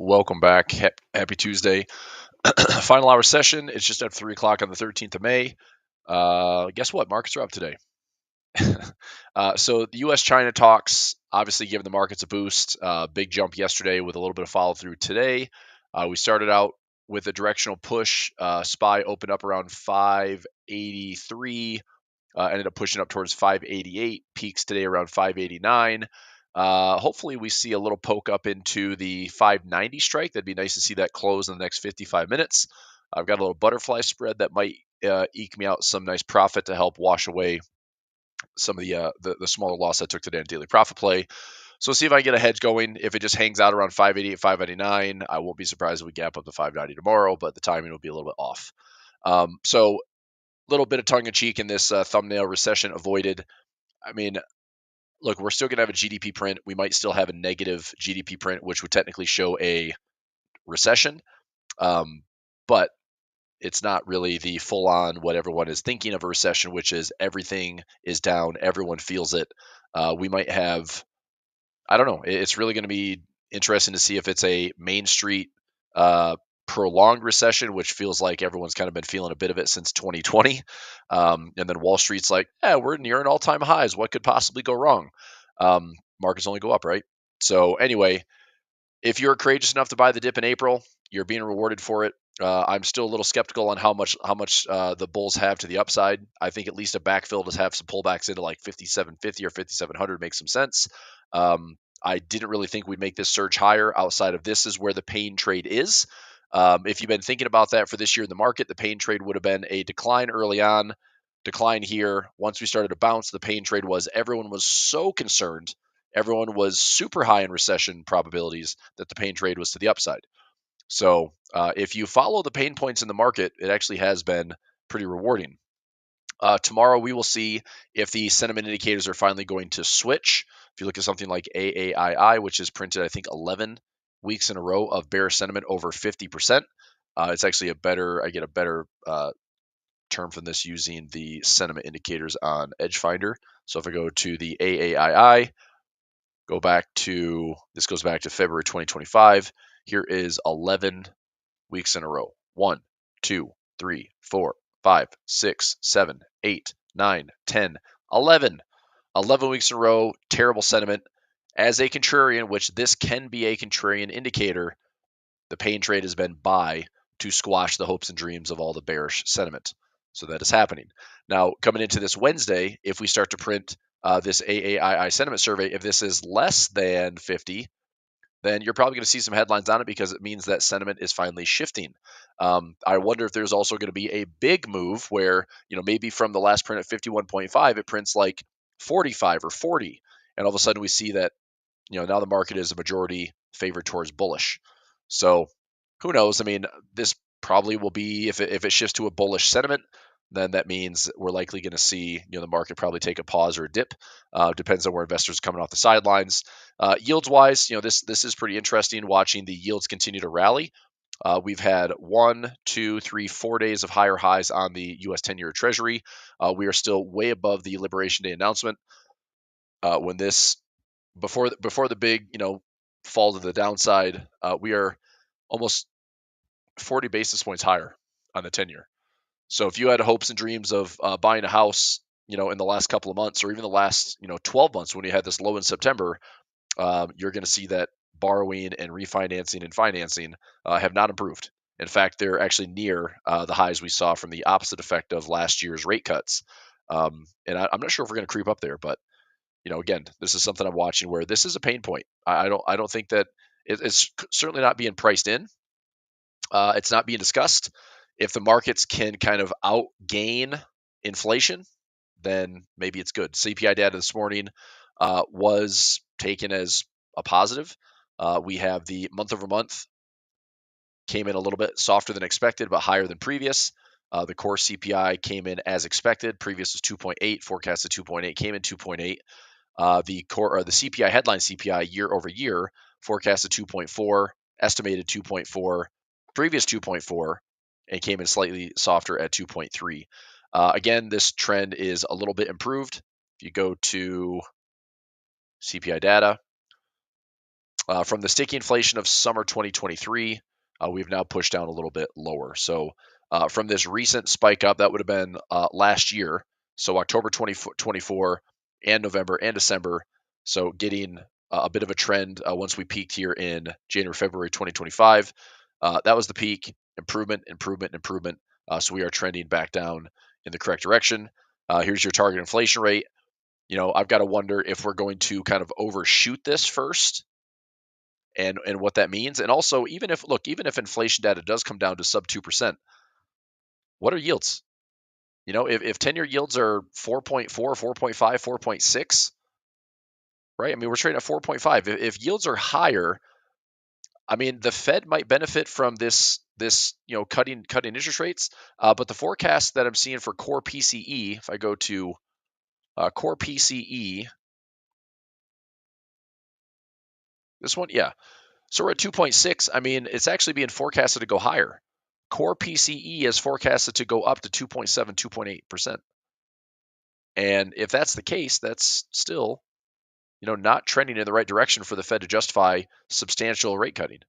Welcome back. Happy Tuesday. Final hour session. It's just at 3 o'clock on the 13th of May. Guess what? Markets are up today. So the U.S.-China talks obviously giving the markets a boost. Big jump yesterday with a little bit of follow through today. We started out with a directional push. SPY opened up around 583. Ended up pushing up towards 588. Peaks today around 589. Hopefully we see a little poke up into the 590 strike. That'd be nice to see that close in the next 55 minutes. I've got a little butterfly spread that might eke me out some nice profit to help wash away some of the smaller loss I took today in daily profit play. So see if I can get a hedge going. If it just hangs out around 588, 589, I won't be surprised if we gap up to 590 tomorrow, but the timing will be a little bit off. So little bit of tongue in cheek in this thumbnail: recession avoided. I mean, look, we're still going to have a GDP print. We might still have a negative GDP print, which would technically show a recession. But it's not really the full on what everyone is thinking of a recession, which is everything is down. Everyone feels it. We might have, I don't know. It's really going to be interesting to see if it's a Main Street prolonged recession, which feels like everyone's kind of been feeling a bit of it since 2020. And then Wall Street's like, yeah, we're near an all-time highs. What could possibly go wrong? Markets only go up, right? So anyway, if you're courageous enough to buy the dip in April, you're being rewarded for it. I'm still a little skeptical on how much the bulls have to the upside. I think at least a backfill to have some pullbacks into like 5750 or 5700 makes some sense. I didn't really think we'd make this surge higher. Outside of this is where the pain trade is. If you've been thinking about that for this year in the market, the pain trade would have been a decline early on, decline here. Once we started to bounce, the pain trade was everyone was so concerned. Everyone was super high in recession probabilities that the pain trade was to the upside. So if you follow the pain points in the market, it actually has been pretty rewarding. Tomorrow we will see if the sentiment indicators are finally going to switch. If you look at something like AAII, which is printed, I think, 11 weeks in a row of bearish sentiment over 50%, it's actually I get a better term from this using the sentiment indicators on Edgefinder. So if I go to the AAII, this goes back to February 2025. Here is 11 weeks in a row. 1, 2, 3, 4, 5, 6, 7, 8, 9, 10, 11. 11 weeks in a row, terrible sentiment. As a contrarian, which this can be a contrarian indicator, the pain trade has been buy to squash the hopes and dreams of all the bearish sentiment. So that is happening. Now, coming into this Wednesday, if we start to print this AAII sentiment survey, if this is less than 50, then you're probably going to see some headlines on it because it means that sentiment is finally shifting. I wonder if there's also going to be a big move where, maybe from the last print at 51.5, it prints like 45 or 40. And all of a sudden we see that, now the market is a majority favored towards bullish. So who knows? I mean, this probably will be, if it shifts to a bullish sentiment, then that means we're likely going to see, the market probably take a pause or a dip. Depends on where investors are coming off the sidelines. Yields wise, this is pretty interesting watching the yields continue to rally. We've had 1, 2, 3, 4 days of higher highs on the U.S. 10-year Treasury. We are still way above the Liberation Day announcement. When this before the big fall to the downside, we are almost 40 basis points higher on the 10-year. So if you had hopes and dreams of buying a house, in the last couple of months or even the last 12 months when you had this low in September, you're going to see that borrowing and refinancing and financing have not improved. In fact, they're actually near the highs we saw from the opposite effect of last year's rate cuts. And I'm not sure if we're going to creep up there, but again, this is something I'm watching where this is a pain point. I don't think that it's certainly not being priced in. It's not being discussed. If the markets can kind of outgain inflation, then maybe it's good. CPI data this morning was taken as a positive. We have the month over month came in a little bit softer than expected, but higher than previous. The core CPI came in as expected. Previous was 2.8, forecasted 2.8, came in 2.8. The CPI headline CPI year over year forecasted 2.4, estimated 2.4, previous 2.4, and came in slightly softer at 2.3. Again, this trend is a little bit improved. If you go to CPI data, From the sticky inflation of summer 2023, we've now pushed down a little bit lower. So from this recent spike up, that would have been last year, so October 2024 and November and December. So getting a bit of a trend once we peaked here in January, February 2025. That was the peak. Improvement, improvement, improvement. So we are trending back down in the correct direction. Here's your target inflation rate. I've got to wonder if we're going to kind of overshoot this first and what that means. And also, even if inflation data does come down to sub 2%, what are yields? If 10-year yields are 4.4, 4.5, 4.6, right? I mean, we're trading at 4.5. If yields are higher, I mean, the Fed might benefit from this cutting interest rates. But the forecast that I'm seeing for core PCE, if I go to core PCE, this one, yeah. So we're at 2.6. I mean, it's actually being forecasted to go higher. Core PCE is forecasted to go up to 2.7, 2.8%. And if that's the case, that's still, not trending in the right direction for the Fed to justify substantial rate cutting.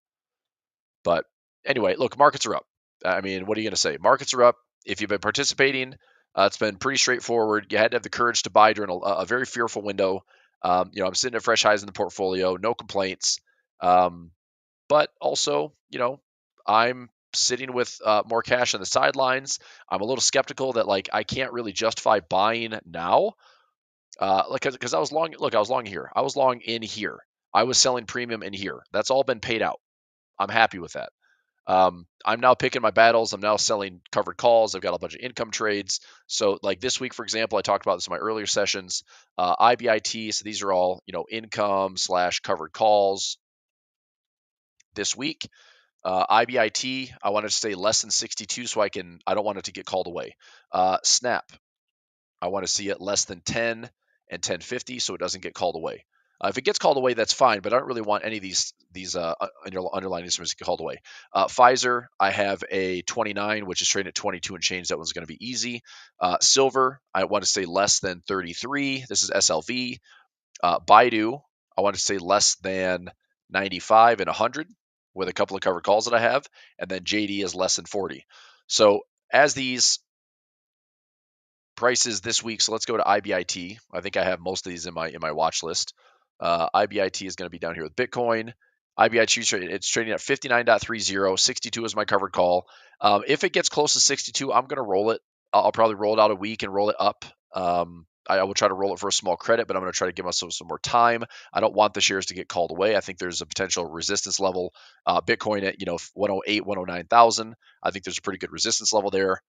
But anyway, look, markets are up. I mean, what are you going to say? Markets are up. If you've been participating, it's been pretty straightforward. You had to have the courage to buy during a very fearful window. I'm sitting at fresh highs in the portfolio, no complaints. But also, I'm sitting with more cash on the sidelines. I'm a little skeptical that I can't really justify buying now. Because I was long. Look, I was long here. I was long in here. I was selling premium in here. That's all been paid out. I'm happy with that. I'm now picking my battles. I'm now selling covered calls. I've got a bunch of income trades. So like this week, for example, I talked about this in my earlier sessions. IBIT. So these are all income / covered calls this week. IBIT, I want to stay less than 62 so I don't want it to get called away. Snap, I want to see it less than 10 and 1050 so it doesn't get called away. If it gets called away, that's fine, but I don't really want any of these underlying instruments to get called away. Pfizer, I have a 29, which is trading at 22 and change. That one's going to be easy. Silver, I want to stay less than 33. This is SLV. Baidu, I want to say less than 95 and 100 with a couple of covered calls that I have, and then JD is less than 40. So as these prices this week, so let's go to IBIT. I think I have most of these in my watch list. IBIT is going to be down here with Bitcoin. IBIT, it's trading at 59.30. 62 is my covered call. If it gets close to 62, I'm going to roll it. I'll probably roll it out a week and roll it up. I will try to roll it for a small credit, but I'm going to try to give myself some more time. I don't want the shares to get called away. I think there's a potential resistance level. Bitcoin at 108, 109,000. I think there's a pretty good resistance level there.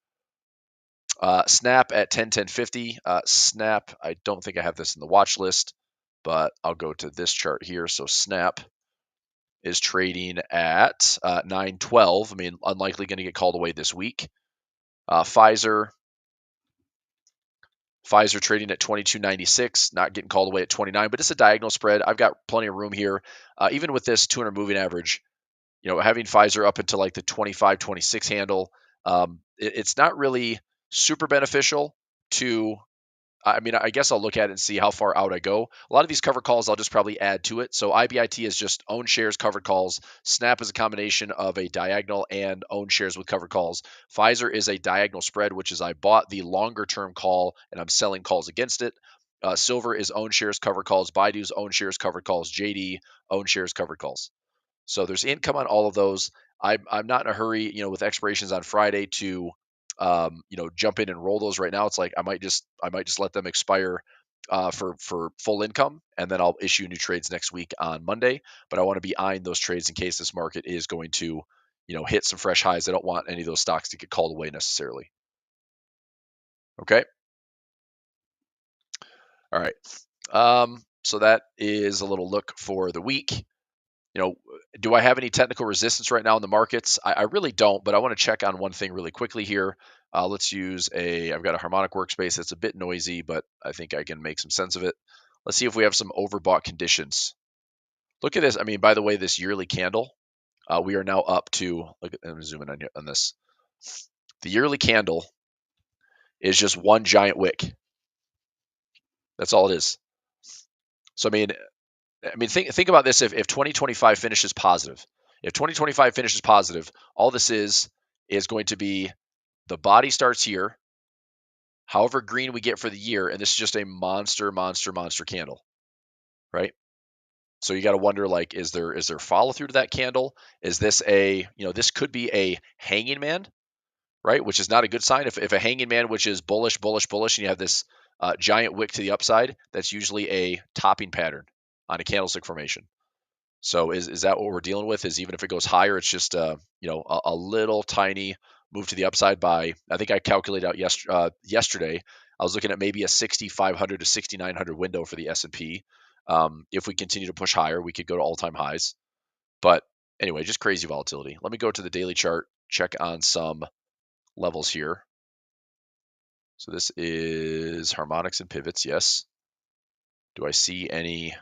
Snap at 10.50. Snap, I don't think I have this in the watch list, but I'll go to this chart here. So Snap is trading at 9.12. I mean, unlikely going to get called away this week. Pfizer trading at 22.96, not getting called away at 29, but it's a diagonal spread. I've got plenty of room here. Even with this 200 moving average, having Pfizer up into like the 25, 26 handle, it's not really super beneficial to, I mean, I guess I'll look at it and see how far out I go. A lot of these covered calls, I'll just probably add to it. So IBIT is just own shares, covered calls. Snap is a combination of a diagonal and own shares with covered calls. Pfizer is a diagonal spread, which is I bought the longer term call and I'm selling calls against it. Silver is own shares, covered calls. Baidu's own shares, covered calls. JD, own shares, covered calls. So there's income on all of those. I'm not in a hurry, with expirations on Friday to jump in and roll those right now. It's like I might just let them expire for full income, and then I'll issue new trades next week on Monday. But I want to be eyeing those trades in case this market is going to, hit some fresh highs. I don't want any of those stocks to get called away necessarily. Okay. All right. So that is a little look for the week. Do I have any technical resistance right now in the markets? I really don't, but I want to check on one thing really quickly here. Let's use I've got a harmonic workspace. It's a bit noisy, but I think I can make some sense of it. Let's see if we have some overbought conditions. Look at this. I mean, by the way, this yearly candle, we are now up to, let me zoom in on this. The yearly candle is just one giant wick. That's all it is. So, I mean, I mean, think about this. If 2025 finishes positive, if 2025 finishes positive, all this is going to be the body starts here, however green we get for the year, and this is just a monster, monster, monster candle, right? So you got to wonder, like, is there follow through to that candle? Is this this could be a hanging man, right? Which is not a good sign. If a hanging man, which is bullish, bullish, bullish, and you have this giant wick to the upside, that's usually a topping pattern on a candlestick formation. So is that what we're dealing with? Is even if it goes higher, it's just a little tiny move to the upside by, I think I calculated out yesterday. I was looking at maybe a 6,500 to 6,900 window for the S&P. If we continue to push higher, we could go to all-time highs. But anyway, just crazy volatility. Let me go to the daily chart, check on some levels here. So this is harmonics and pivots. Yes. Do I see any?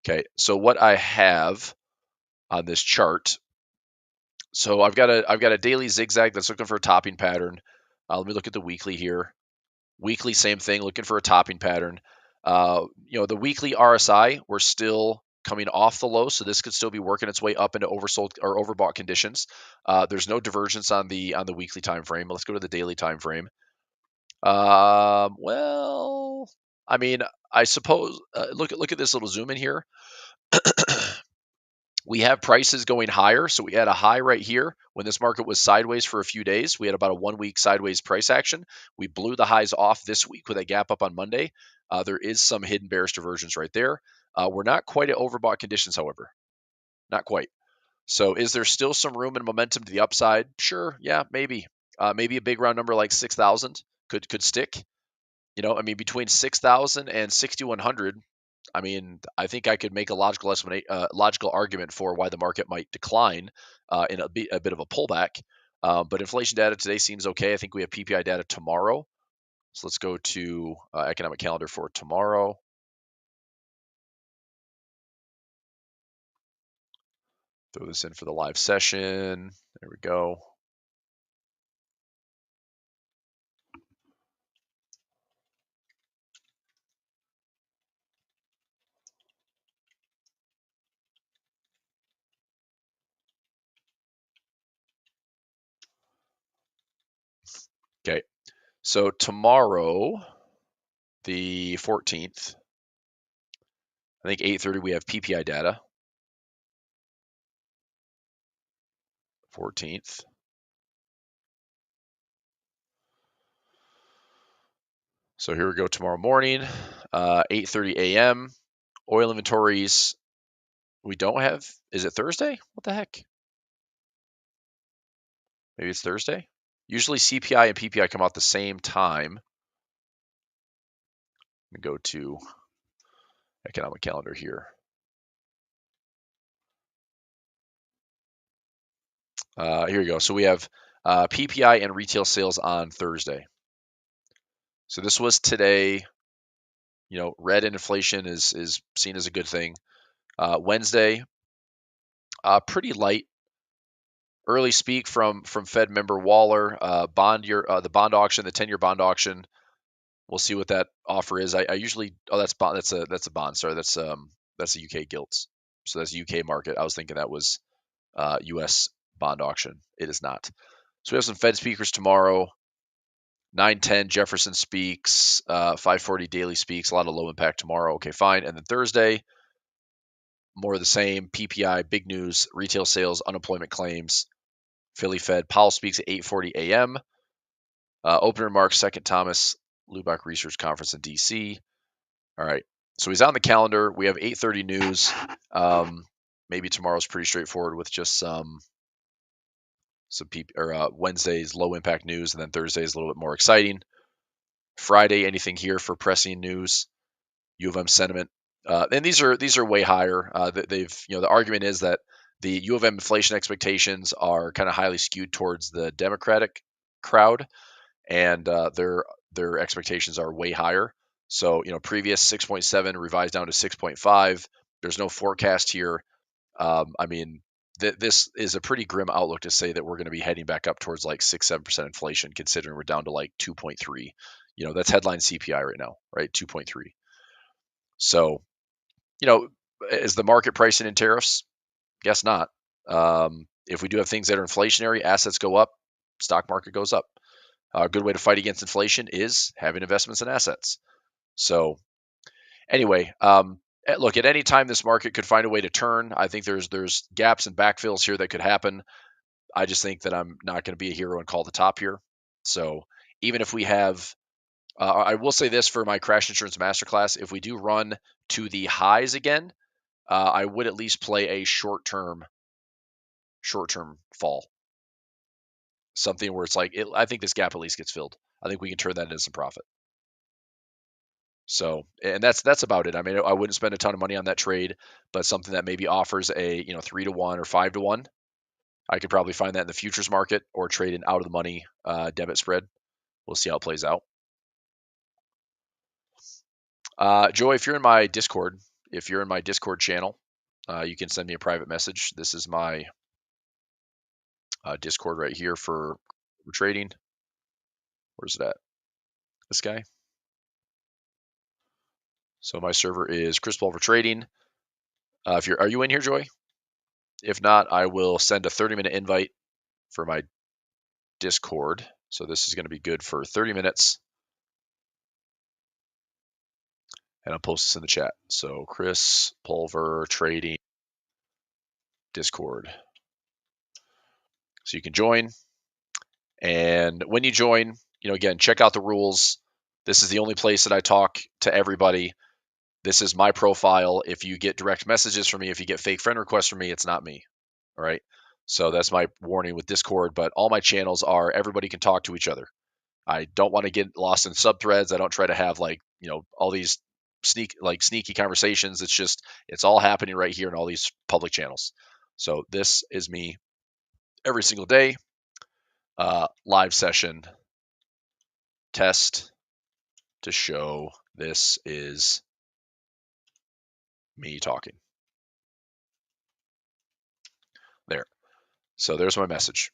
Okay. So what I have on this chart. So I've got a daily zigzag that's looking for a topping pattern. Let me look at the weekly here. Weekly, same thing, looking for a topping pattern. The weekly RSI, we're still coming off the low, so this could still be working its way up into oversold or overbought conditions. There's no divergence on the weekly time frame. Let's go to the daily time frame. Well, I mean, I suppose look at this little zoom in here. We have prices going higher. So we had a high right here when this market was sideways for a few days. We had about a 1 week sideways price action. We blew the highs off this week with a gap up on Monday. There is some hidden bearish divergence right there. We're not quite at overbought conditions, however. Not quite. So is there still some room and momentum to the upside? Sure. Yeah, maybe. Maybe a big round number like 6,000 could stick. I mean, between 6,000 and 6,100, I mean, I think I could make a logical argument for why the market might decline in a bit of a pullback. But inflation data today seems okay. I think we have PPI data tomorrow. So let's go to economic calendar for tomorrow. Throw this in for the live session. There we go. Okay. So tomorrow, the 14th, I think 8:30 we have PPI data. 14th. So here we go tomorrow morning, 8:30 a.m. Oil inventories. We don't have. Is it Thursday? What the heck? Maybe it's Thursday. Usually CPI and PPI come out the same time. Let me go to economic calendar here. Here we go. So we have PPI and retail sales on Thursday. So this was today. Red inflation is seen as a good thing. Wednesday, pretty light. Early speak from Fed member Waller. The bond auction, the 10-year bond auction. We'll see what that offer is. I usually that's bond. That's a bond. Sorry, that's the UK gilts. So that's UK market. I was thinking that was US bond auction. It is not. So we have some Fed speakers tomorrow. 9:10 Jefferson speaks. 5:40 Daily speaks. A lot of low impact tomorrow. Okay, fine. And then Thursday, more of the same. PPI, big news. Retail sales, unemployment claims. Philly Fed. Powell speaks at 8:40 a.m. Opening remarks. Second Thomas Lubach Research Conference in DC. All right. So he's on the calendar. We have 8:30 news. Maybe tomorrow's pretty straightforward with just some Wednesday's low impact news, and then Thursday's a little bit more exciting. Friday, anything here for pressing news? U of M sentiment, and these are way higher. The argument is that the U of M inflation expectations are kind of highly skewed towards the Democratic crowd, and their expectations are way higher. So previous 6.7 revised down to 6.5. There's no forecast here. I mean, this is a pretty grim outlook to say that we're going to be heading back up towards like 6-7% inflation, considering we're down to like 2.3. That's headline CPI right now, right? 2.3. So is the market pricing in tariffs? Guess not. If we do have things that are inflationary, assets go up, stock market goes up. A good way to fight against inflation is having investments in assets. So anyway, look, at any time this market could find a way to turn. I think there's gaps and backfills here that could happen. I just think that I'm not going to be a hero and call the top here. So even if we have, I will say this for my crash insurance masterclass: if we do run to the highs again, I would at least play a short-term fall, something where it's like I think this gap at least gets filled. I think we can turn that into some profit. So, and that's about it. I mean, I wouldn't spend a ton of money on that trade, but something that maybe offers a 3-to-1 or 5-to-1. I could probably find that in the futures market or trade an out of the money debit spread. We'll see how it plays out. Joy, if you're in my Discord channel, you can send me a private message. This is my Discord right here for trading. Where's it at? This guy. So my server is Chris Pulver Trading. Are you in here, Joy? If not, I will send a 30-minute invite for my Discord. So this is going to be good for 30 minutes. And I'll post this in the chat. So Chris Pulver Trading Discord. So you can join. And when you join, again, check out the rules. This is the only place that I talk to everybody. This is my profile. If you get direct messages from me, if you get fake friend requests from me, it's not me. All right. So that's my warning with Discord. But all my channels are everybody can talk to each other. I don't want to get lost in subthreads. I don't try to have all these sneaky conversations. It's all happening right here in all these public channels. So this is me every single day. Live session test to show this is me talking. There. So there's my message.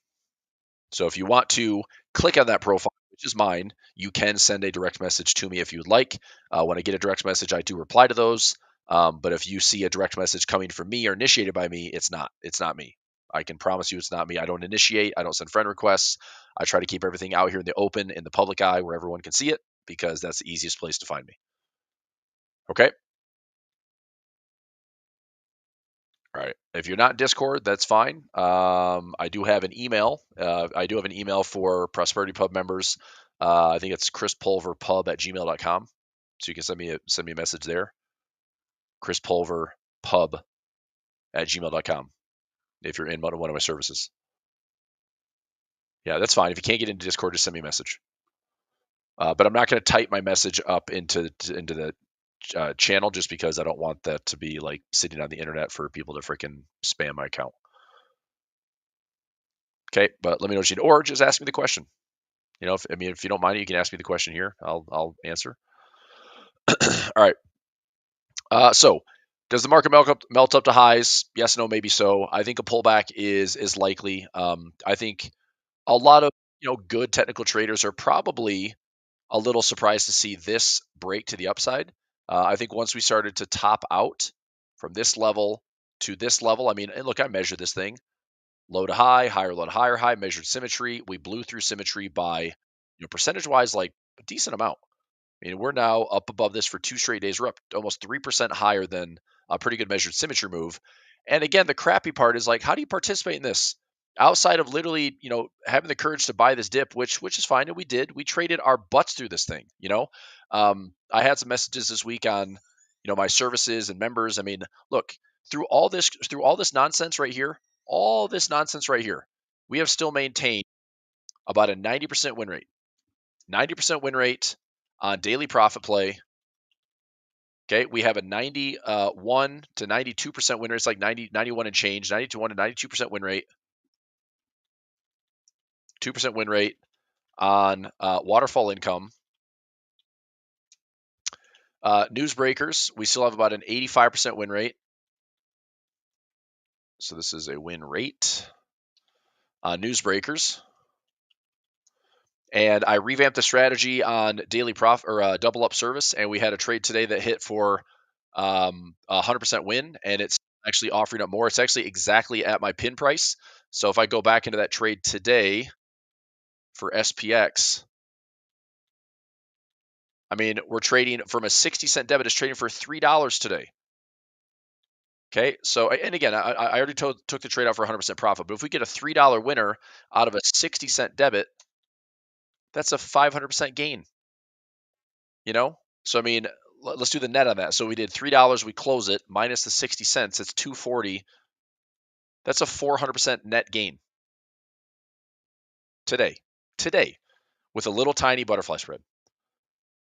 So if you want to click on that profile, which is mine, you can send a direct message to me if you would like. When I get a direct message, I do reply to those. But if you see a direct message coming from me or initiated by me, it's not me. I can promise you it's not me. I don't initiate. I don't send friend requests. I try to keep everything out here in the open, in the public eye, where everyone can see it, because that's the easiest place to find me. Okay? All right. If you're not in Discord, that's fine. I do have an email. I do have an email for Prosperity Pub members. I think it's chrispulverpub@gmail.com. So you can send me a message there. chrispulverpub@gmail.com if you're in one of my services. Yeah, that's fine. If you can't get into Discord, just send me a message. But I'm not going to type my message up into the channel, just because I don't want that to be like sitting on the internet for people to freaking spam my account. Okay, but let me know what you need, or just ask me the question. If you don't mind, you can ask me the question here. I'll answer. All right. So does the market melt up to highs? Yes, no, maybe so. I think a pullback is likely. I think a lot of good technical traders are probably a little surprised to see this break to the upside. I think once we started to top out from this level to this level, and look, I measured this thing. Low to high, higher low to higher high, measured symmetry. We blew through symmetry by, percentage-wise, like a decent amount. We're now up above this for 2 straight days. We're up almost 3% higher than a pretty good measured symmetry move. And again, the crappy part is how do you participate in this? Outside of literally, having the courage to buy this dip, which is fine, and we did. We traded our butts through this thing. I had some messages this week on, my services and members. Look, through all this nonsense right here, we have still maintained about a 90% win rate. 90% win rate on daily profit play. Okay, we have a 91 to 92% win rate. It's like 91 and change, 91 to 92% win rate. 2% win rate on waterfall income. Newsbreakers, we still have about an 85% win rate. So this is a win rate on newsbreakers. And I revamped the strategy on daily profit or double up service, and we had a trade today that hit for 100% win, and it's actually offering up more. It's actually exactly at my pin price. So if I go back into that trade today for SPX, I mean, we're trading from a 60-cent debit. It's trading for $3 today. Okay, so and again, I already took the trade out for 100% profit. But if we get a $3 winner out of a 60-cent debit, that's a 500% gain. You know, so I mean, let's do the net on that. So we did $3. We close it minus the 60 cents. It's 240. That's a 400% net gain today. Today, with a little tiny butterfly spread.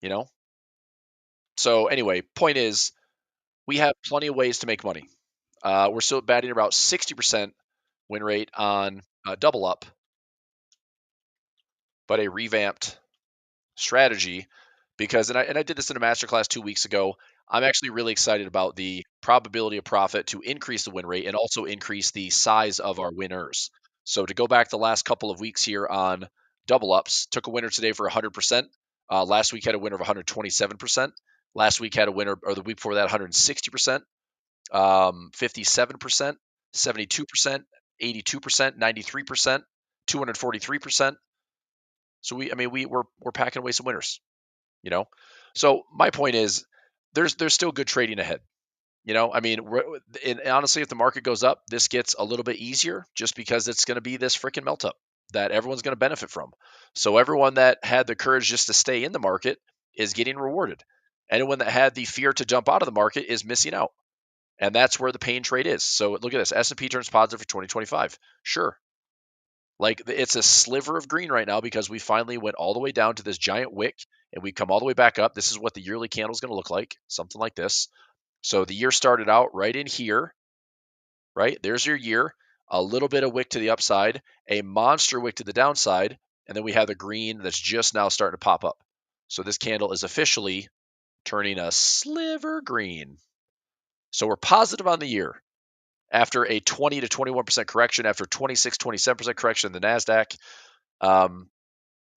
You know. So anyway, point is, we have plenty of ways to make money. We're still batting about 60% win rate on double up, but a revamped strategy because and I did this in a masterclass 2 weeks ago. I'm actually really excited about the probability of profit to increase the win rate and also increase the size of our winners. So to go back the last couple of weeks here on double ups, took a winner today for 100%. Last week had a winner of 127%. Last week had a winner, or the week before that, 160%, 57%, 72%, 82%, 93%, 243%. So we're packing away some winners. You know, so my point is, there's still good trading ahead. You know, I mean, and honestly, if the market goes up, this gets a little bit easier just because it's going to be this freaking melt up that everyone's going to benefit from. So everyone that had the courage just to stay in the market is getting rewarded. Anyone that had the fear to jump out of the market is missing out. And that's where the pain trade is. So look at this. S&P turns positive for 2025. Sure. Like it's a sliver of green right now because we finally went all the way down to this giant wick and we come all the way back up. This is what the yearly candle is going to look like, something like this. So the year started out right in here, right? There's your year, a little bit of wick to the upside, a monster wick to the downside, and then we have the green that's just now starting to pop up. So this candle is officially turning a sliver green. So we're positive on the year after a 20 to 21% correction, after 26, 27% correction in the NASDAQ.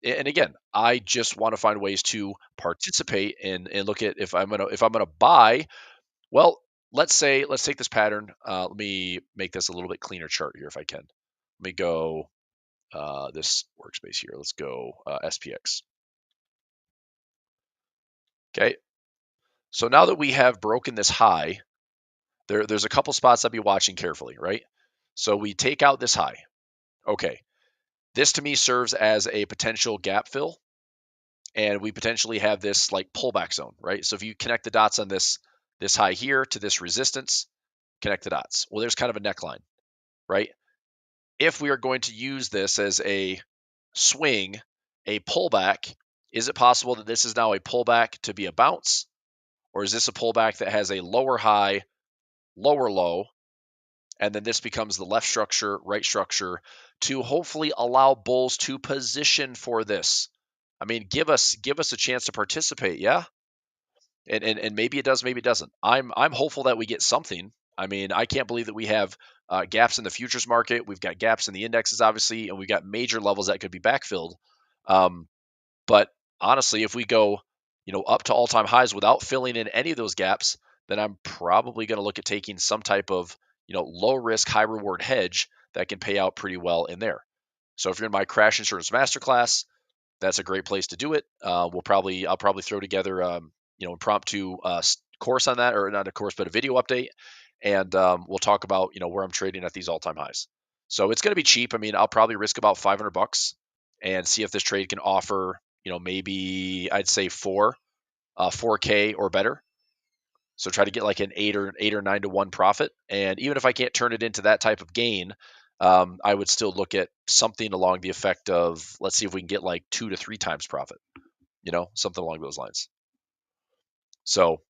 And again, I just want to find ways to participate and look at if I'm gonna buy. Well, let's take this pattern. Let me make this a little bit cleaner chart here if I can. Let me go this workspace here. Let's go SPX. Okay. So now that we have broken this high, there's a couple spots I'd be watching carefully, right? So we take out this high. Okay. This to me serves as a potential gap fill, and we potentially have this like pullback zone, right? So if you connect the dots on this high here to this resistance, connect the dots. Well, there's kind of a neckline, right? If we are going to use this as a swing, a pullback, is it possible that this is now a pullback to be a bounce? Or is this a pullback that has a lower high, lower low, and then this becomes the left structure, right structure to hopefully allow bulls to position for this? I mean, give us a chance to participate, yeah? And maybe it does, maybe it doesn't. I'm hopeful that we get something. I mean, I can't believe that we have gaps in the futures market. We've got gaps in the indexes, obviously, and we've got major levels that could be backfilled. But honestly, if we go, up to all-time highs without filling in any of those gaps, then I'm probably going to look at taking some type of, low risk, high reward hedge that can pay out pretty well in there. So if you're in my crash insurance masterclass, that's a great place to do it. I'll probably throw together, impromptu course on that, or not a course, but a video update, and we'll talk about where I'm trading at these all-time highs. So it's going to be cheap. I mean, I'll probably risk about $500 and see if this trade can offer, maybe I'd say 4K or better. So try to get like an 8 or 9 to 1 profit, and even if I can't turn it into that type of gain, I would still look at something along the effect of, let's see if we can get like 2 to 3 times profit, something along those lines. So,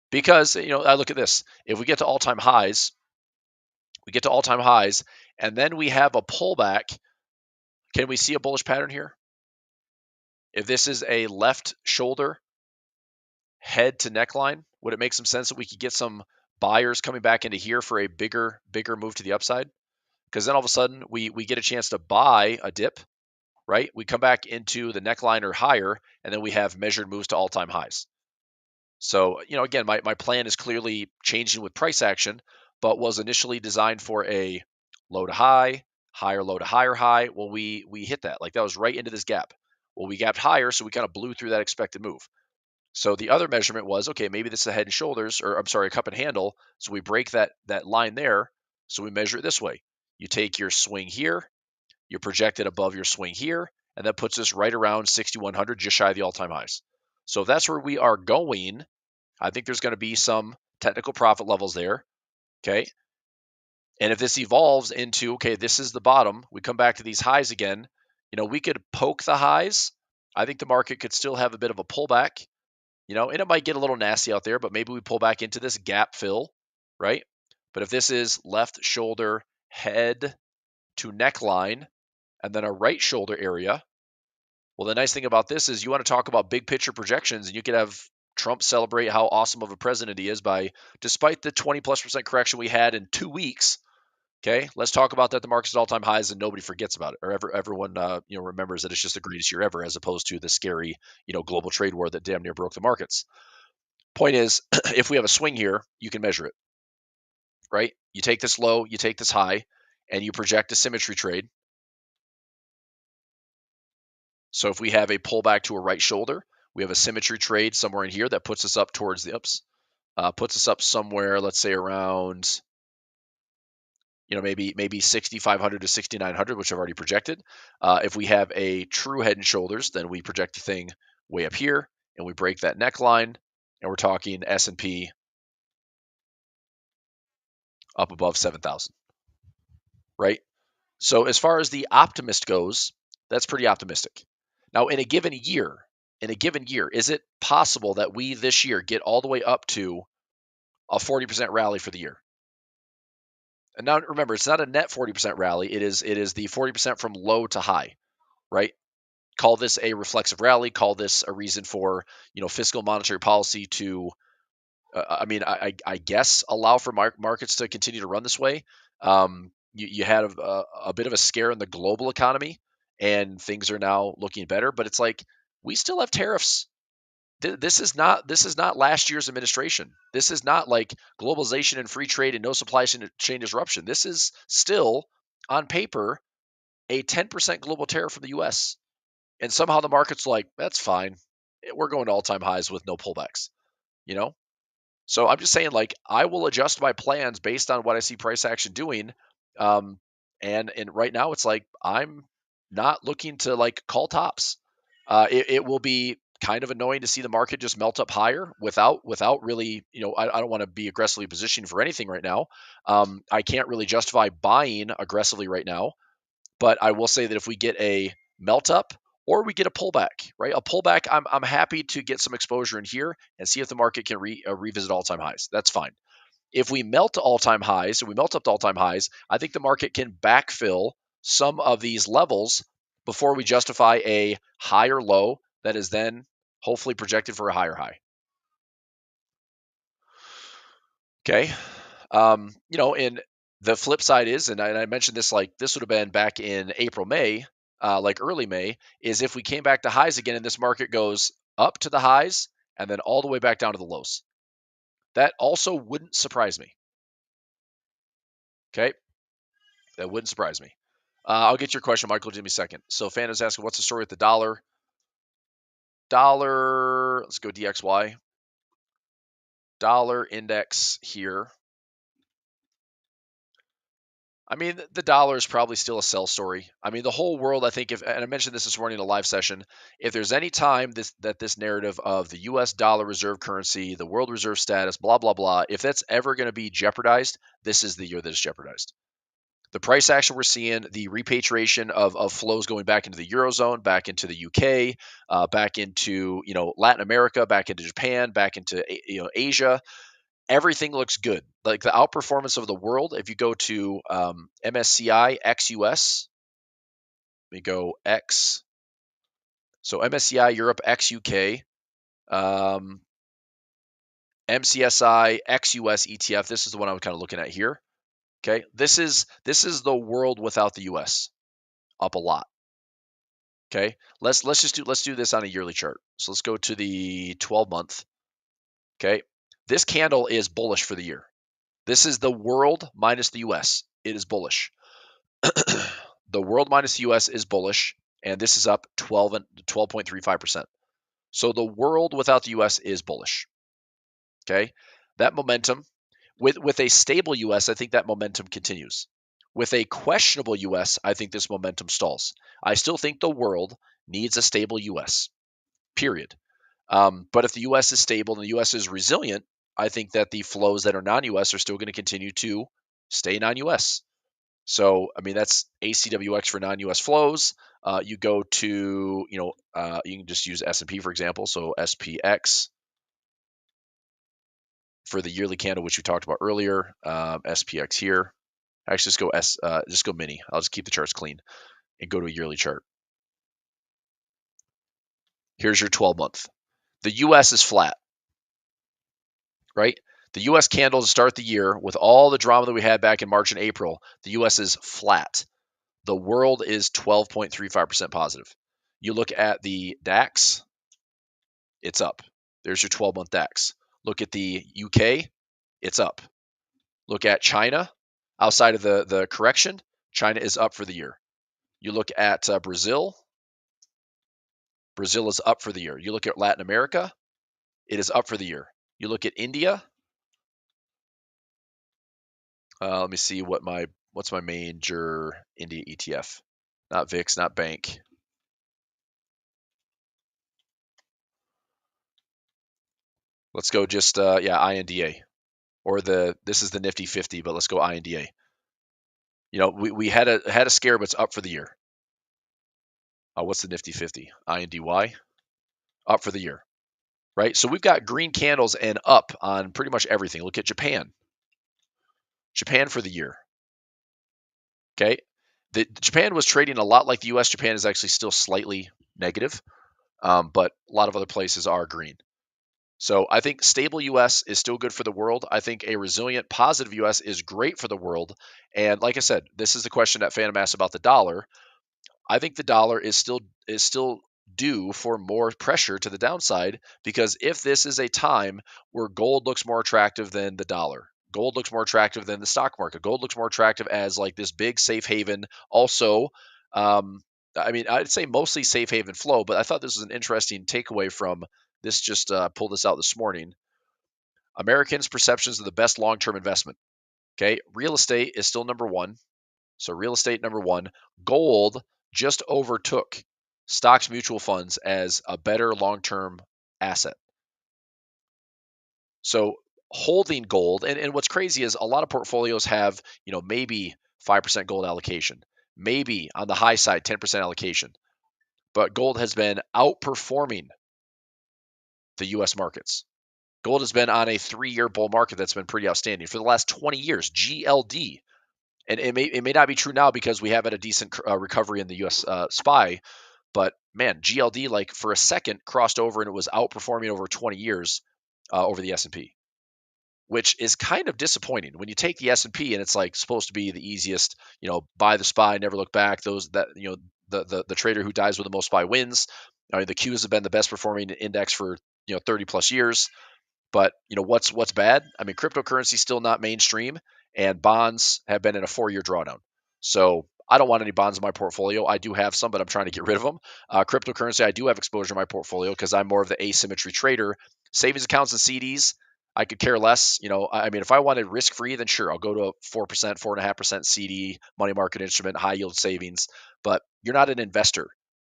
because, I look at this, if we get to all-time highs, and then we have a pullback, can we see a bullish pattern here? If this is a left shoulder head to neckline, would it make some sense that we could get some buyers coming back into here for a bigger move to the upside? Because then all of a sudden we get a chance to buy a dip, right? We come back into the neckline or higher, and then we have measured moves to all-time highs. So, again, my plan is clearly changing with price action, but was initially designed for a low to high, higher low to higher high. Well, we hit that. Like that was right into this gap. Well, we gapped higher, so we kind of blew through that expected move. So the other measurement was, okay, maybe this is a head and shoulders, or I'm sorry, a cup and handle. So we break that line there. So we measure it this way. You take your swing here, you project it above your swing here, and that puts us right around 6,100, just shy of the all-time highs. So if that's where we are going, I think there's going to be some technical profit levels there. Okay. And if this evolves into, okay, this is the bottom, we come back to these highs again, we could poke the highs. I think the market could still have a bit of a pullback, and it might get a little nasty out there, but maybe we pull back into this gap fill, right? But if this is left shoulder, head to neckline, and then a right shoulder area, well, the nice thing about this is you want to talk about big picture projections, and you could have Trump celebrate how awesome of a president he is by, despite the 20+% correction we had in 2 weeks. Okay, let's talk about that. The market's at all-time highs, and nobody forgets about it, or everyone remembers that it's just the greatest year ever, as opposed to the scary global trade war that damn near broke the markets. Point is, if we have a swing here, you can measure it, right? You take this low, you take this high, and you project a symmetry trade. So if we have a pullback to a right shoulder, we have a symmetry trade somewhere in here that puts us up towards the puts us up somewhere, let's say around, maybe 6,500 to 6,900, which I've already projected. If we have a true head and shoulders, then we project the thing way up here, and we break that neckline, and we're talking S&P up above 7,000, right? So as far as the optimist goes, that's pretty optimistic. Now, in a given year, is it possible that we this year get all the way up to a 40% rally for the year? And now remember, it's not a net 40% rally. It is the 40% from low to high, right? Call this a reflexive rally. Call this a reason for fiscal monetary policy to, I guess, allow for markets to continue to run this way. You had a bit of a scare in the global economy, and things are now looking better. But it's like we still have tariffs. This is not last year's administration. This is not like globalization and free trade and no supply chain disruption. This is still, on paper, a 10% global tariff from the U.S. And somehow the market's like, that's fine. We're going to all-time highs with no pullbacks. You know, so I'm just saying, like, I will adjust my plans based on what I see price action doing. Um, and right now it's like I'm not looking to like call tops. It will be kind of annoying to see the market just melt up higher without really, I don't want to be aggressively positioned for anything right now. I can't really justify buying aggressively right now. But I will say that if we get a melt up or we get a pullback, right? A pullback, I'm happy to get some exposure in here and see if the market can revisit all-time highs. That's fine. If we melt to all-time highs, so we melt up to all-time highs, I think the market can backfill some of these levels before we justify a higher low that is then hopefully projected for a higher high. Okay. And the flip side is, and I mentioned this, like this would have been back in April, May, like early May, is if we came back to highs again and this market goes up to the highs and then all the way back down to the lows. That also wouldn't surprise me. Okay. That wouldn't surprise me. I'll get your question, Michael. Give me a second. So fan is asking, what's the story with the dollar? Let's go DXY. Dollar index here. I mean, the dollar is probably still a sell story. I mean, the whole world, I think, and I mentioned this morning in a live session, if there's any time this narrative of the U.S. dollar reserve currency, the world reserve status, blah, blah, blah, if that's ever going to be jeopardized, this is the year that it's jeopardized. The price action we're seeing, the repatriation of flows going back into the Eurozone, back into the UK, back into, Latin America, back into Japan, back into, Asia, everything looks good. Like the outperformance of the world, if you go to MSCI ex-US, let me go X. So MSCI Europe ex-UK, MCSI ex-US ETF. This is the one I'm kind of looking at here. Okay, this is the world without the US, up a lot. Okay, let's do this on a yearly chart. So let's go to the 12-month. Okay. This candle is bullish for the year. This is the world minus the US. It is bullish. The world minus the US is bullish, and this is up 12.35%. So the world without the US is bullish. Okay. That momentum with a stable US, I think that momentum continues. With a questionable US, I think this momentum stalls. I still think the world needs a stable US. Period. But if the US is stable and the US is resilient, I think that the flows that are non-US are still going to continue to stay non-US. So, I mean, that's ACWX for non-US flows. You go to, you can just use S&P, for example. So SPX for the yearly candle, which we talked about earlier. SPX here. Actually, just go mini. I'll just keep the charts clean and go to a yearly chart. Here's your 12-month. The US is flat, right? The US candle to start the year with all the drama that we had back in March and April, the US is flat. The world is 12.35% positive. You look at the DAX, it's up. There's your 12-month DAX. Look at the UK, it's up. Look at China, outside of the correction, China is up for the year. You look at Brazil, Brazil is up for the year. You look at Latin America, it is up for the year. You look at India. Let me see what's my major India ETF. Not VIX, not bank. Let's go just INDA, or this is the Nifty 50, but let's go INDA. We had a scare, but it's up for the year. What's the Nifty 50? INDY, up for the year, right? So we've got green candles and up on pretty much everything. Look at Japan. Japan for the year. Okay. Japan was trading a lot like the US. Japan is actually still slightly negative, but a lot of other places are green. So I think stable US is still good for the world. I think a resilient, positive US is great for the world. And like I said, this is the question that Phantom asked about the dollar. I think the dollar is still due for more pressure to the downside, because if this is a time where gold looks more attractive than the dollar, gold looks more attractive than the stock market, gold looks more attractive as like this big safe haven. Also, I mean, I'd say mostly safe haven flow, but I thought this was an interesting takeaway from this. Just pulled this out this morning. Americans' perceptions of the best long-term investment. Okay, real estate is still number one. So real estate number one. Gold just overtook stocks, mutual funds as a better long-term asset. So holding gold, and what's crazy is a lot of portfolios have, maybe 5% gold allocation, maybe on the high side 10% allocation, but gold has been outperforming the U.S. markets. Gold has been on a 3-year bull market that's been pretty outstanding for the last 20 years. GLD. And it may not be true now because we have had a decent recovery in the U.S. SPY, but man, GLD like for a second crossed over and it was outperforming over 20 years over the S&P, which is kind of disappointing when you take the S&P and it's like supposed to be the easiest, buy the SPY, never look back. The trader who dies with the most SPY wins. I mean, the Qs have been the best performing index for 30 plus years. But what's bad? I mean, cryptocurrency is still not mainstream, and bonds have been in a 4-year drawdown. So I don't want any bonds in my portfolio. I do have some, but I'm trying to get rid of them. Cryptocurrency, I do have exposure in my portfolio because I'm more of the asymmetry trader. Savings accounts and CDs, I could care less. I mean, if I wanted risk free, then sure, I'll go to a 4%, 4.5% CD, money market instrument, high yield savings. But you're not an investor,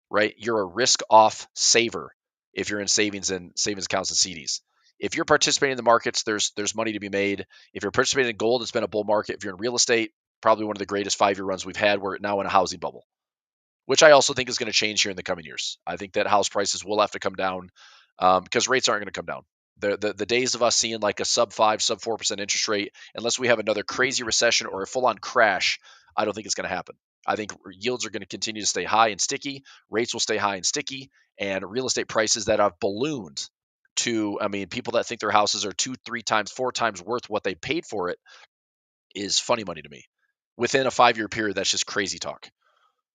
right? You're a risk off saver if you're in savings accounts and CDs. If you're participating in the markets, there's money to be made. If you're participating in gold, it's been a bull market. If you're in real estate, probably one of the greatest 5-year runs we've had. We're now in a housing bubble, which I also think is going to change here in the coming years. I think that house prices will have to come down because rates aren't going to come down. The days of us seeing like a sub 5, sub 4% interest rate, unless we have another crazy recession or a full-on crash, I don't think it's going to happen. I think yields are going to continue to stay high and sticky. Rates will stay high and sticky, and real estate prices that have ballooned to, I mean, people that think their houses are 2, 3 times, 4 times worth what they paid for it is funny money to me. Within a 5-year period, that's just crazy talk.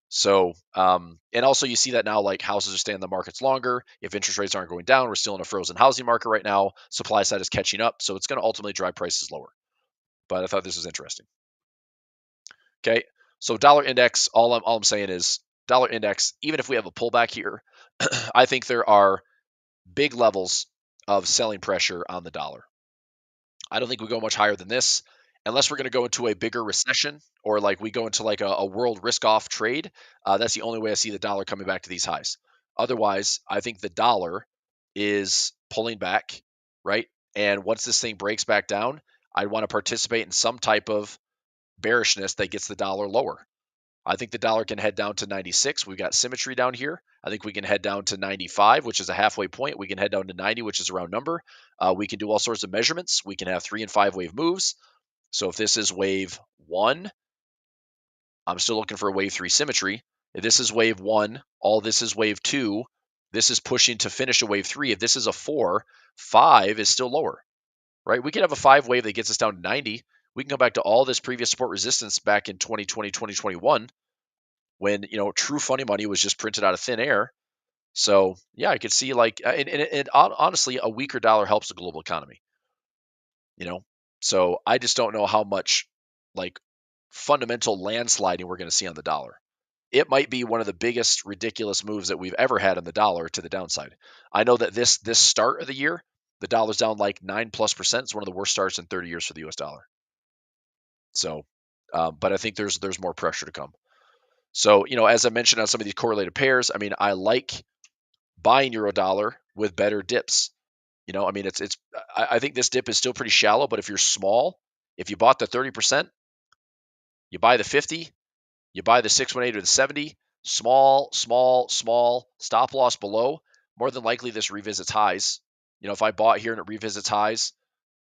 So, and also you see that now, like houses are staying in the markets longer. If interest rates aren't going down, we're still in a frozen housing market right now. Supply side is catching up, so it's going to ultimately drive prices lower. But I thought this was interesting. Okay, so dollar index. All I'm saying is dollar index. Even if we have a pullback here, I think there are big levels of selling pressure on the dollar. I don't think we go much higher than this unless we're going to go into a bigger recession or like we go into like a world risk off trade. That's the only way I see the dollar coming back to these highs. Otherwise, I think the dollar is pulling back, right? And once this thing breaks back down, I want to participate in some type of bearishness that gets the dollar lower. I think the dollar can head down to 96. We've got symmetry down here. I think we can head down to 95, which is a halfway point. We can head down to 90, which is a round number. We can do all sorts of measurements. We can have 3 and 5 wave moves. So if this is wave 1, I'm still looking for a wave 3 symmetry. If this is wave 1, all this is wave 2. This is pushing to finish a wave 3. If this is a 4, 5 is still lower, right? We could have a 5 wave that gets us down to 90. We can go back to all this previous support resistance back in 2020, 2021 when, true funny money was just printed out of thin air. So yeah, I could see like, and honestly, a weaker dollar helps the global economy, you know? So I just don't know how much like fundamental landsliding we're going to see on the dollar. It might be one of the biggest ridiculous moves that we've ever had on the dollar to the downside. I know that this start of the year, the dollar's down like 9+%. It's one of the worst starts in 30 years for the US dollar. So, but I think there's more pressure to come. So, as I mentioned on some of these correlated pairs, I mean, I like buying euro dollar with better dips. I mean, I think this dip is still pretty shallow, but if you're small, if you bought the 30%, you buy the 50, you buy the 618 or the 70, small, small, small, stop loss below, more than likely this revisits highs. If I bought here and it revisits highs,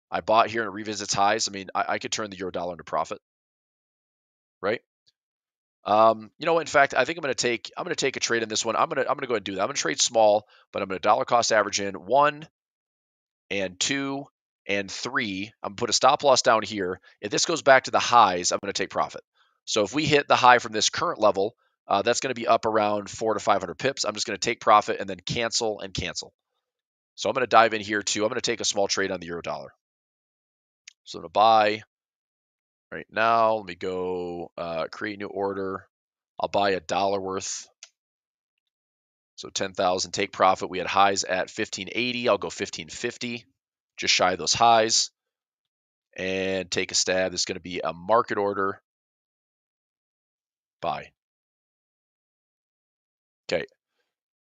I bought here and it revisits highs. I mean, I could turn the euro dollar into profit, right? In fact, I think I'm going to take a trade in this one. I'm going to go ahead and do that. I'm going to trade small, but I'm going to dollar cost average in 1 and 2 and 3. I'm going to put a stop loss down here. If this goes back to the highs, I'm going to take profit. So if we hit the high from this current level, that's going to be up around 400 to 500 pips. I'm just going to take profit and then cancel and cancel. So I'm going to dive in here too. I'm going to take a small trade on the euro dollar. So I'm going to buy right now. Let me go create new order. I'll buy $1 worth. So 10,000, take profit. We had highs at 1580. I'll go 1550, just shy of those highs, and take a stab. This is going to be a market order. Buy. Okay.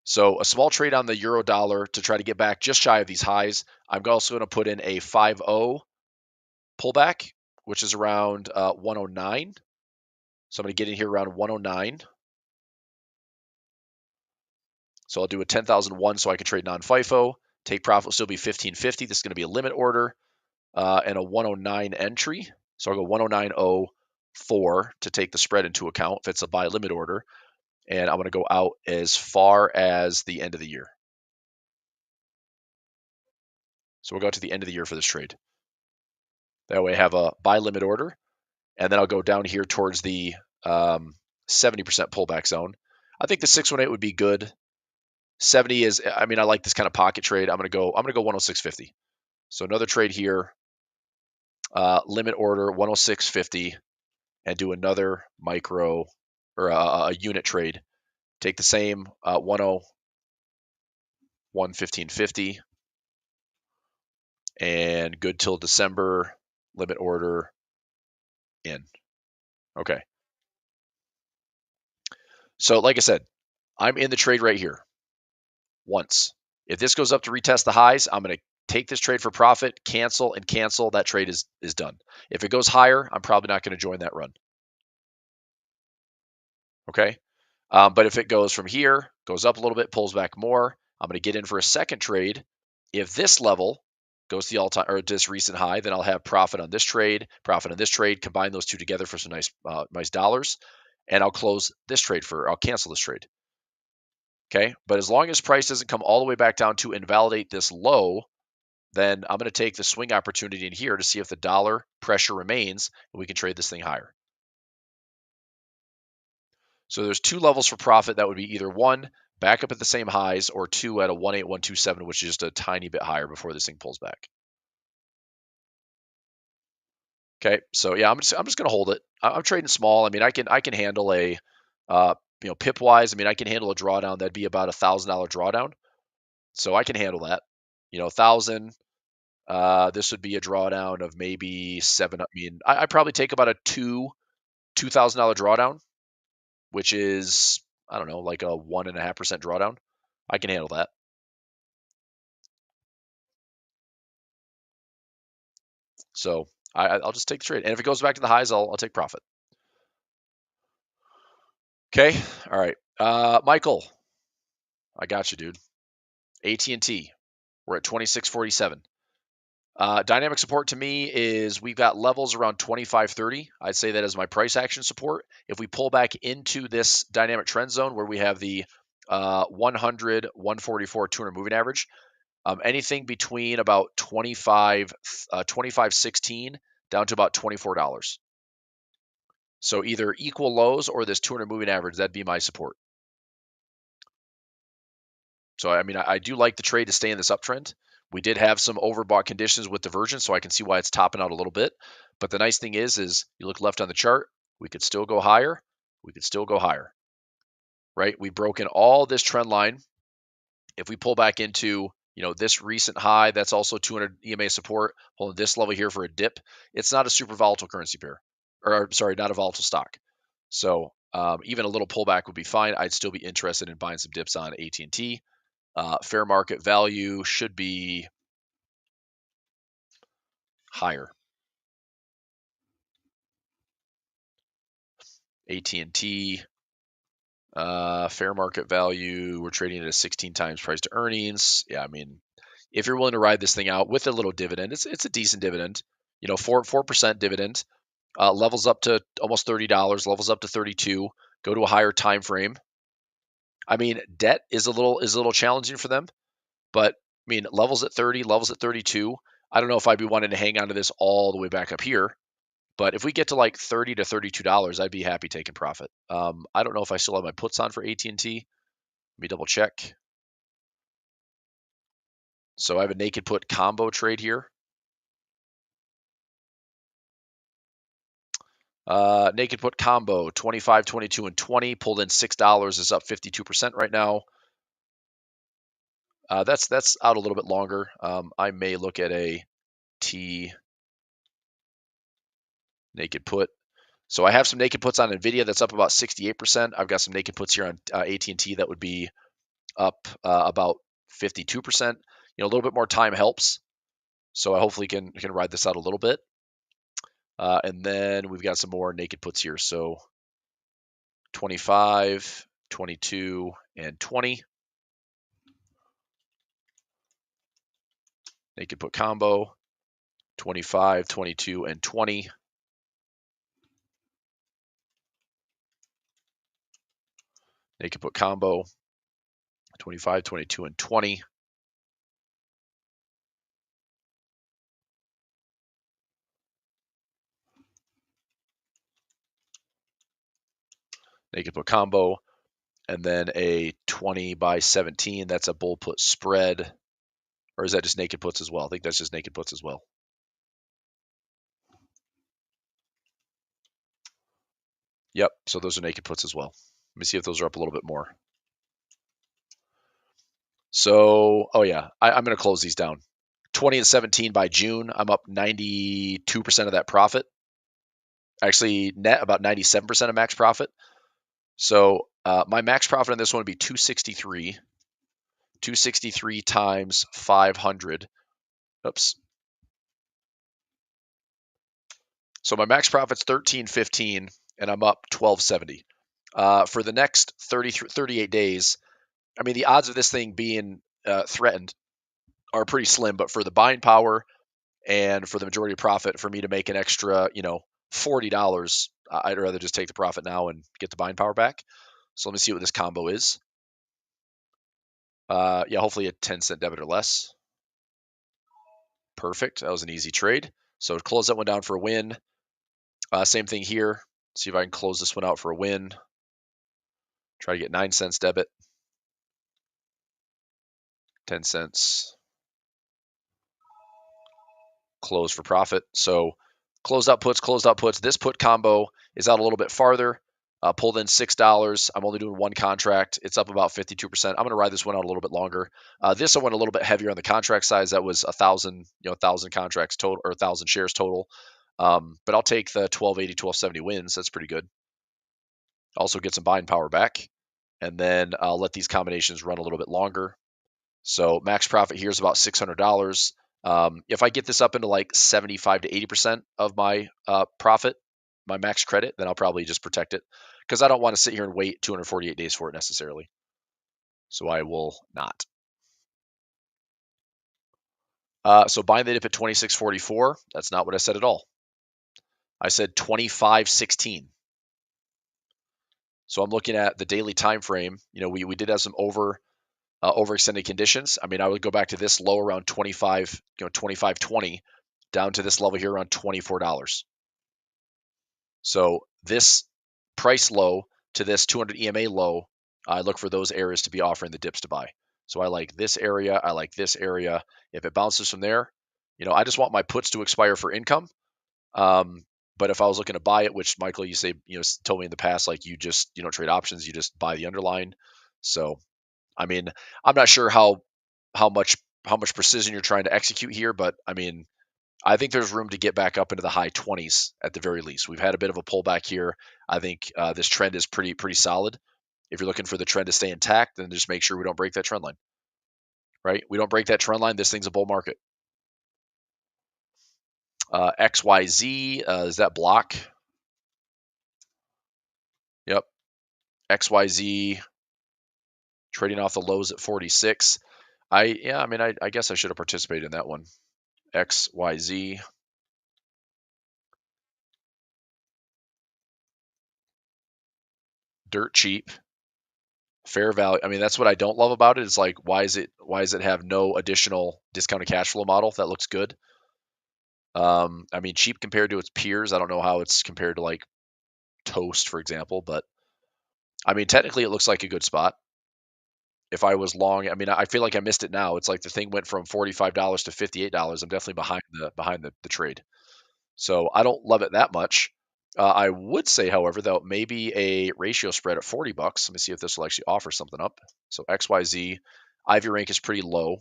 So a small trade on the euro dollar to try to get back just shy of these highs. I'm also going to put in a 5.0 pullback, which is around 109. So I'm going to get in here around 109. So I'll do a 10,001 so I can trade non-FIFO. Take profit will still be 1550. This is going to be a limit order and a 109 entry. So I'll go 109.04 to take the spread into account if it's a buy limit order. And I'm going to go out as far as the end of the year. So we'll go to the end of the year for this trade. That way I have a buy limit order. And then I'll go down here towards the 70% pullback zone. I think the 618 would be good. 70 is, I mean, I like this kind of pocket trade. I'm going to go 106.50. So another trade here, limit order 106.50, and do another micro or a unit trade. Take the same 101.1550 and good till December, limit order in. Okay. So like I said, I'm in the trade right here once. If this goes up to retest the highs, I'm going to take this trade for profit, cancel, and cancel. That trade is done. If it goes higher, I'm probably not going to join that run. Okay. But if it goes from here, goes up a little bit, pulls back more, I'm going to get in for a second trade. If this level goes to the all-time or this recent high, then I'll have profit on this trade, combine those two together for some nice dollars, and I'll cancel this trade. Okay. But as long as price doesn't come all the way back down to invalidate this low, then I'm going to take the swing opportunity in here to see if the dollar pressure remains and we can trade this thing higher. So there's two levels for profit. That would be either one, back up at the same highs, or two at a 18127, which is just a tiny bit higher before this thing pulls back. Okay, so yeah, I'm just gonna hold it. I'm trading small. I mean, I can handle a pip wise. I mean, I can handle a drawdown. That'd be about $1,000 drawdown. So I can handle that. 1,000. This would be a drawdown of maybe seven. I mean, I probably take about a $2,000 drawdown, which is, I don't know, like a 1.5% drawdown. I can handle that. So I'll just take the trade, and if it goes back to the highs, I'll take profit. Okay, all right, Michael, I got you, dude. AT&T, we're at 26.47. Dynamic support to me is we've got levels around 25.30. I'd say that as my price action support. If we pull back into this dynamic trend zone where we have the 100, 144, 200 moving average, anything between about 25.16 down to about $24. So either equal lows or this 200 moving average, that'd be my support. So, I mean, I do like the trade to stay in this uptrend. We did have some overbought conditions with divergence, so I can see why it's topping out a little bit. But the nice thing is you look left on the chart, we could still go higher. We could still go higher, right? We've broken all this trend line. If we pull back into, this recent high, that's also 200 EMA support, holding this level here for a dip. It's not a super volatile currency pair, or sorry, not a volatile stock. So even a little pullback would be fine. I'd still be interested in buying some dips on AT&T. Fair market value should be higher. AT&T, fair market value, we're trading at a 16 times price to earnings. Yeah, I mean, if you're willing to ride this thing out with a little dividend, it's a decent dividend. 4% dividend. Levels up to almost $30, levels up to 32. Go to a higher time frame. I mean, debt is a little challenging for them, but I mean, levels at 30, levels at 32. I don't know if I'd be wanting to hang on to this all the way back up here, but if we get to like $30 to $32, I'd be happy taking profit. I don't know if I still have my puts on for AT&T. Let me double check. So I have a naked put combo trade here. Naked put combo 25, 22, and 20 pulled in $6 is up 52% right now. That's out a little bit longer. I may look at a T naked put. So I have some naked puts on Nvidia that's up about 68%. I've got some naked puts here on AT&T that would be up about 52%. A little bit more time helps. So I hopefully can ride this out a little bit. And then we've got some more naked puts here. So 25, 22, and 20. Naked put combo, 25, 22, and 20. Naked put combo, 25, 22, and 20. Naked put combo, and then a 20 by 17. That's a bull put spread. Or is that just naked puts as well? I think that's just naked puts as well. Yep, so those are naked puts as well. Let me see if those are up a little bit more. So, oh yeah, I'm going to close these down. 20 and 17 by June, I'm up 92% of that profit. Actually, net about 97% of max profit. So my max profit on this one would be 263. 263 times 500. Oops. So my max profit's 1315, and I'm up 1270. For the next 38 days, I mean, the odds of this thing being threatened are pretty slim, but for the buying power and for the majority of profit, for me to make an extra, $40, I'd rather just take the profit now and get the buying power back. So let me see what this combo is. Yeah, hopefully a 10-cent debit or less. Perfect. That was an easy trade. So close that one down for a win. Same thing here. See if I can close this one out for a win. Try to get 9 cents debit, 10 cents, close for profit. So closed out puts, closed out puts. This put combo is out a little bit farther. Pulled in $6. I'm only doing one contract. It's up about 52%. I'm going to ride this one out a little bit longer. This one went a little bit heavier on the contract size. That was 1,000 contracts total, or 1,000 shares total. But I'll take the 1280, 1270 wins. That's pretty good. Also get some buying power back. And then I'll let these combinations run a little bit longer. So max profit here is about $600. If I get this up into like 75 to 80% of my profit, my max credit, then I'll probably just protect it because I don't want to sit here and wait 248 days for it necessarily. So I will not. So buying the dip at 26.44, that's not what I said at all. I said 25.16. So I'm looking at the daily time frame. We did have some overextended conditions. I mean, I would go back to this low around 25, 25.20 down to this level here around $24. So this price low to this 200 EMA low, I look for those areas to be offering the dips to buy. So I like this area. I like this area. If it bounces from there, I just want my puts to expire for income. But if I was looking to buy it, which Michael, you say, told me in the past, like you don't trade options, you just buy the underlying. So, I mean, I'm not sure how much precision you're trying to execute here, but I mean, I think there's room to get back up into the high 20s at the very least. We've had a bit of a pullback here. I think this trend is pretty solid. If you're looking for the trend to stay intact, then just make sure we don't break that trend line. Right? We don't break that trend line, this thing's a bull market. XYZ, is that block? Yep. XYZ trading off the lows at 46. I guess I should have participated in that one. XYZ. Dirt cheap. Fair value. I mean, that's what I don't love about it. It's like, why does it have no additional discounted cash flow model? That looks good. I mean, cheap compared to its peers. I don't know how it's compared to like Toast, for example, but I mean, technically it looks like a good spot. If I was long, I mean, I feel like I missed it now. It's like the thing went from $45 to $58. I'm definitely behind the trade. So I don't love it that much. I would say, however, though, maybe a ratio spread at $40. Let me see if this will actually offer something up. So XYZ, Ivy rank is pretty low.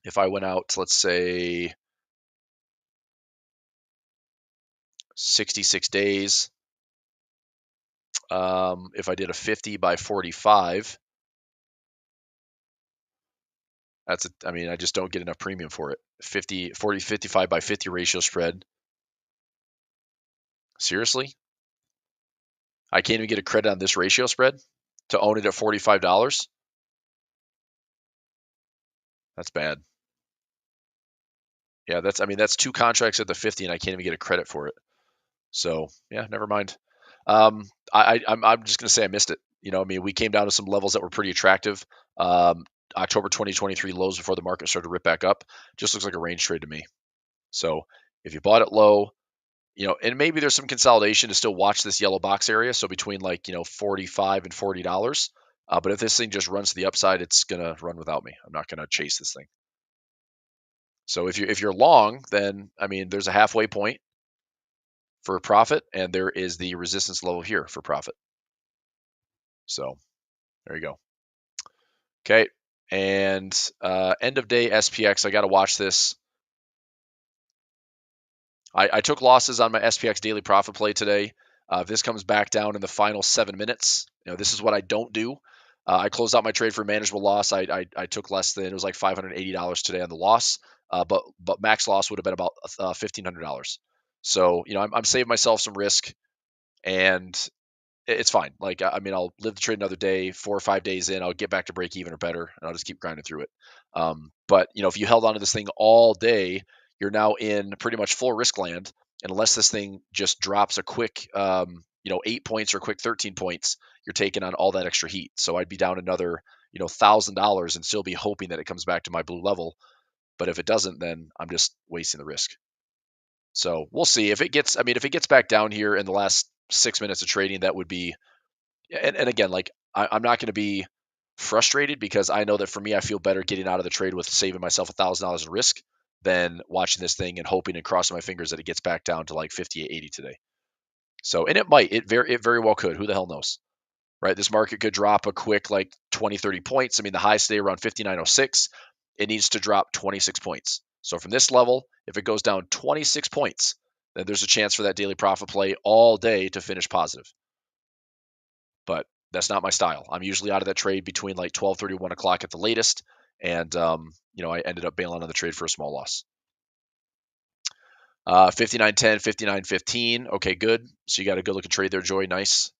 If I went out, let's say 66 days, if I did a 50 by 45, I just don't get enough premium for it. 55 by 50 ratio spread. Seriously? I can't even get a credit on this ratio spread to own it at $45? That's bad. Yeah, that's two contracts at the 50 and I can't even get a credit for it. So, yeah, never mind. I'm just going to say I missed it. We came down to some levels that were pretty attractive. October 2023 lows before the market started to rip back up. Just looks like a range trade to me. So, if you bought it low, and maybe there's some consolidation to still watch this yellow box area. So between $45 and $40. But if this thing just runs to the upside, it's gonna run without me. I'm not gonna chase this thing. So if you're long, then there's a halfway point for profit, and there is the resistance level here for profit. So there you go. Okay, and end of day SPX. I got to watch this. I took losses on my SPX daily profit play today. If this comes back down in the final 7 minutes, this is what I don't do. I closed out my trade for manageable loss. I took less than, it was like $580 today on the loss, but max loss would have been about $1,500. So I'm saving myself some risk, and it's fine. Like I'll live the trade another day, 4 or 5 days in, I'll get back to break even or better, and I'll just keep grinding through it. But if you held on to this thing all day, you're now in pretty much full risk land, unless this thing just drops a quick 8 points or a quick 13 points. You're taking on all that extra heat. So I'd be down another $1,000 and still be hoping that it comes back to my blue level. But if it doesn't, then I'm just wasting the risk. So we'll see if it gets back down here in the last 6 minutes of trading. That would be And again, like I'm not going to be frustrated because I know that for me, I feel better getting out of the trade with saving myself $1,000 in risk than watching this thing and hoping and crossing my fingers that it gets back down to like 58.80 today. So, and it very well could. Who the hell knows, right? This market could drop a quick like 20, 30 points. I mean, the highs today around 59.06. It needs to drop 26 points. So from this level, if it goes down 26 points, then there's a chance for that daily profit play all day to finish positive. But that's not my style. I'm usually out of that trade between like 12:30, 1 o'clock at the latest. And, I ended up bailing on the trade for a small loss. 59.10, 59.15. Okay, good. So you got a good looking trade there, Joy. Nice.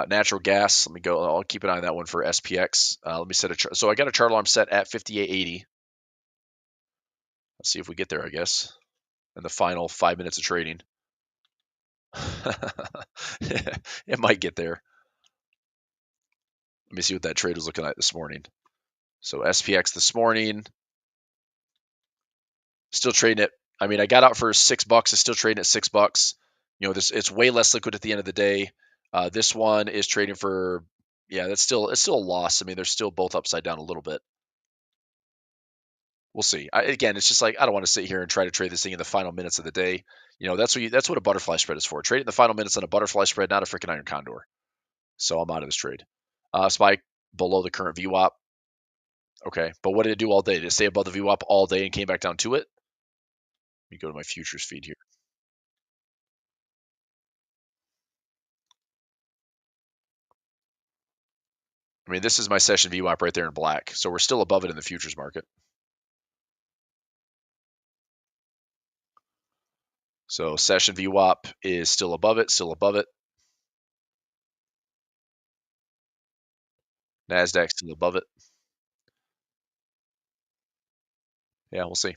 Natural gas. Let me go. I'll keep an eye on that one for SPX. Let me set a chart. So I got a chart alarm set at 58.80. Let's see if we get there, I guess, in the final 5 minutes of trading. It might get there. Let me see what that trade was looking like this morning. So SPX this morning, still trading it. I mean, I got out for $6. It's still trading at $6. It's way less liquid at the end of the day. This one is trading for, yeah, it's still a loss. I mean, they're still both upside down a little bit. We'll see. Again, it's just like I don't want to sit here and try to trade this thing in the final minutes of the day. That's what a butterfly spread is for. Trade in the final minutes on a butterfly spread, not a freaking iron condor. So I'm out of this trade. Spike below the current VWAP. Okay, but what did it do all day? Did it stay above the VWAP all day and came back down to it? Let me go to my futures feed here. I mean, this is my session VWAP right there in black. So we're still above it in the futures market. So session VWAP is still above it, still above it. NASDAQ still above it. Yeah, we'll see.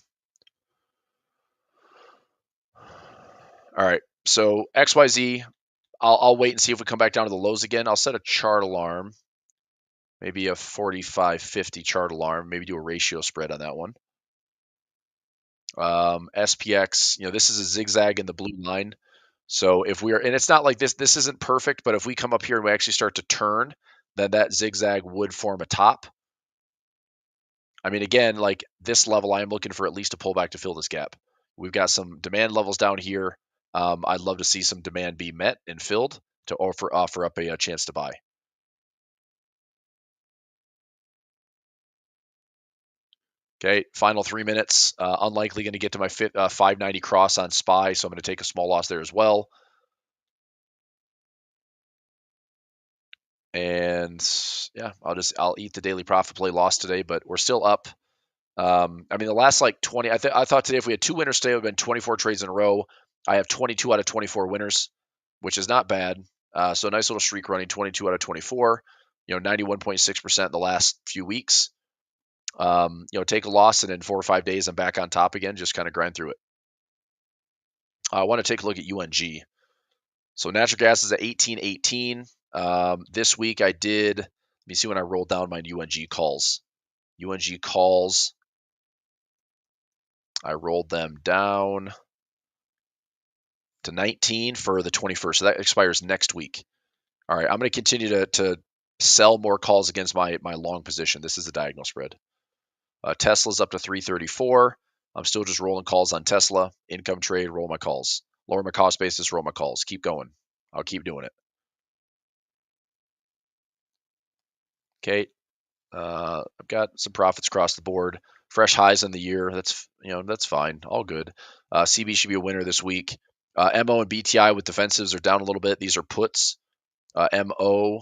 All right. So XYZ, I'll wait and see if we come back down to the lows again. I'll set a chart alarm, maybe a 45-50 chart alarm, maybe do a ratio spread on that one. SPX, this is a zigzag in the blue line. So if we are, and it's not like this isn't perfect, but if we come up here and we actually start to turn, then that zigzag would form a top. I mean, again, like this level, I am looking for at least a pullback to fill this gap. We've got some demand levels down here. I'd love to see some demand be met and filled to offer up a chance to buy. Okay, final 3 minutes. Unlikely going to get to my 590 cross on SPY, so I'm going to take a small loss there as well. And yeah, I'll eat the daily profit play loss today, but we're still up. I mean, the last like 20, I thought today if we had 2 winners today, it would have been 24 trades in a row. I have 22 out of 24 winners, which is not bad. So a nice little streak running, 22 out of 24. 91.6% the last few weeks. Take a loss and in 4 or 5 days I'm back on top again. Just kind of grind through it. I want to take a look at UNG. So natural gas is at 18.18. This week I did. Let me see when I rolled down my UNG calls. UNG calls. I rolled them down to 19 for the 21st. So that expires next week. All right, I'm going to continue to sell more calls against my long position. This is a diagonal spread. Tesla's up to 334. I'm still just rolling calls on Tesla. Income trade, roll my calls. Lower my cost basis, roll my calls. Keep going. I'll keep doing it. Okay. I've got some profits across the board. Fresh highs in the year. That's fine. All good. CB should be a winner this week. MO and BTI with defensives are down a little bit. These are puts. MO,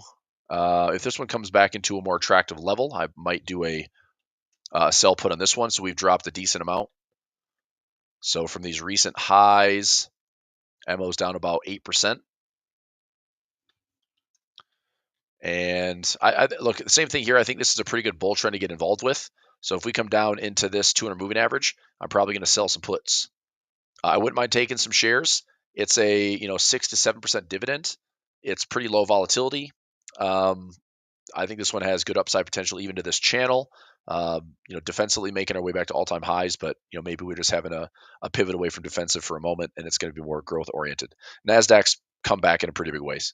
if this one comes back into a more attractive level, I might do a sell put on this one. So we've dropped a decent amount. So from these recent highs, MO is down about 8%. And I look, the same thing here. I think this is a pretty good bull trend to get involved with. So if we come down into this 200 moving average, I'm probably going to sell some puts. I wouldn't mind taking some shares. It's a 6 to 7% dividend. It's pretty low volatility. I think this one has good upside potential even to this channel. Defensively making our way back to all-time highs, but maybe we're just having a pivot away from defensive for a moment, and it's going to be more growth oriented. Nasdaq's come back in a pretty big ways.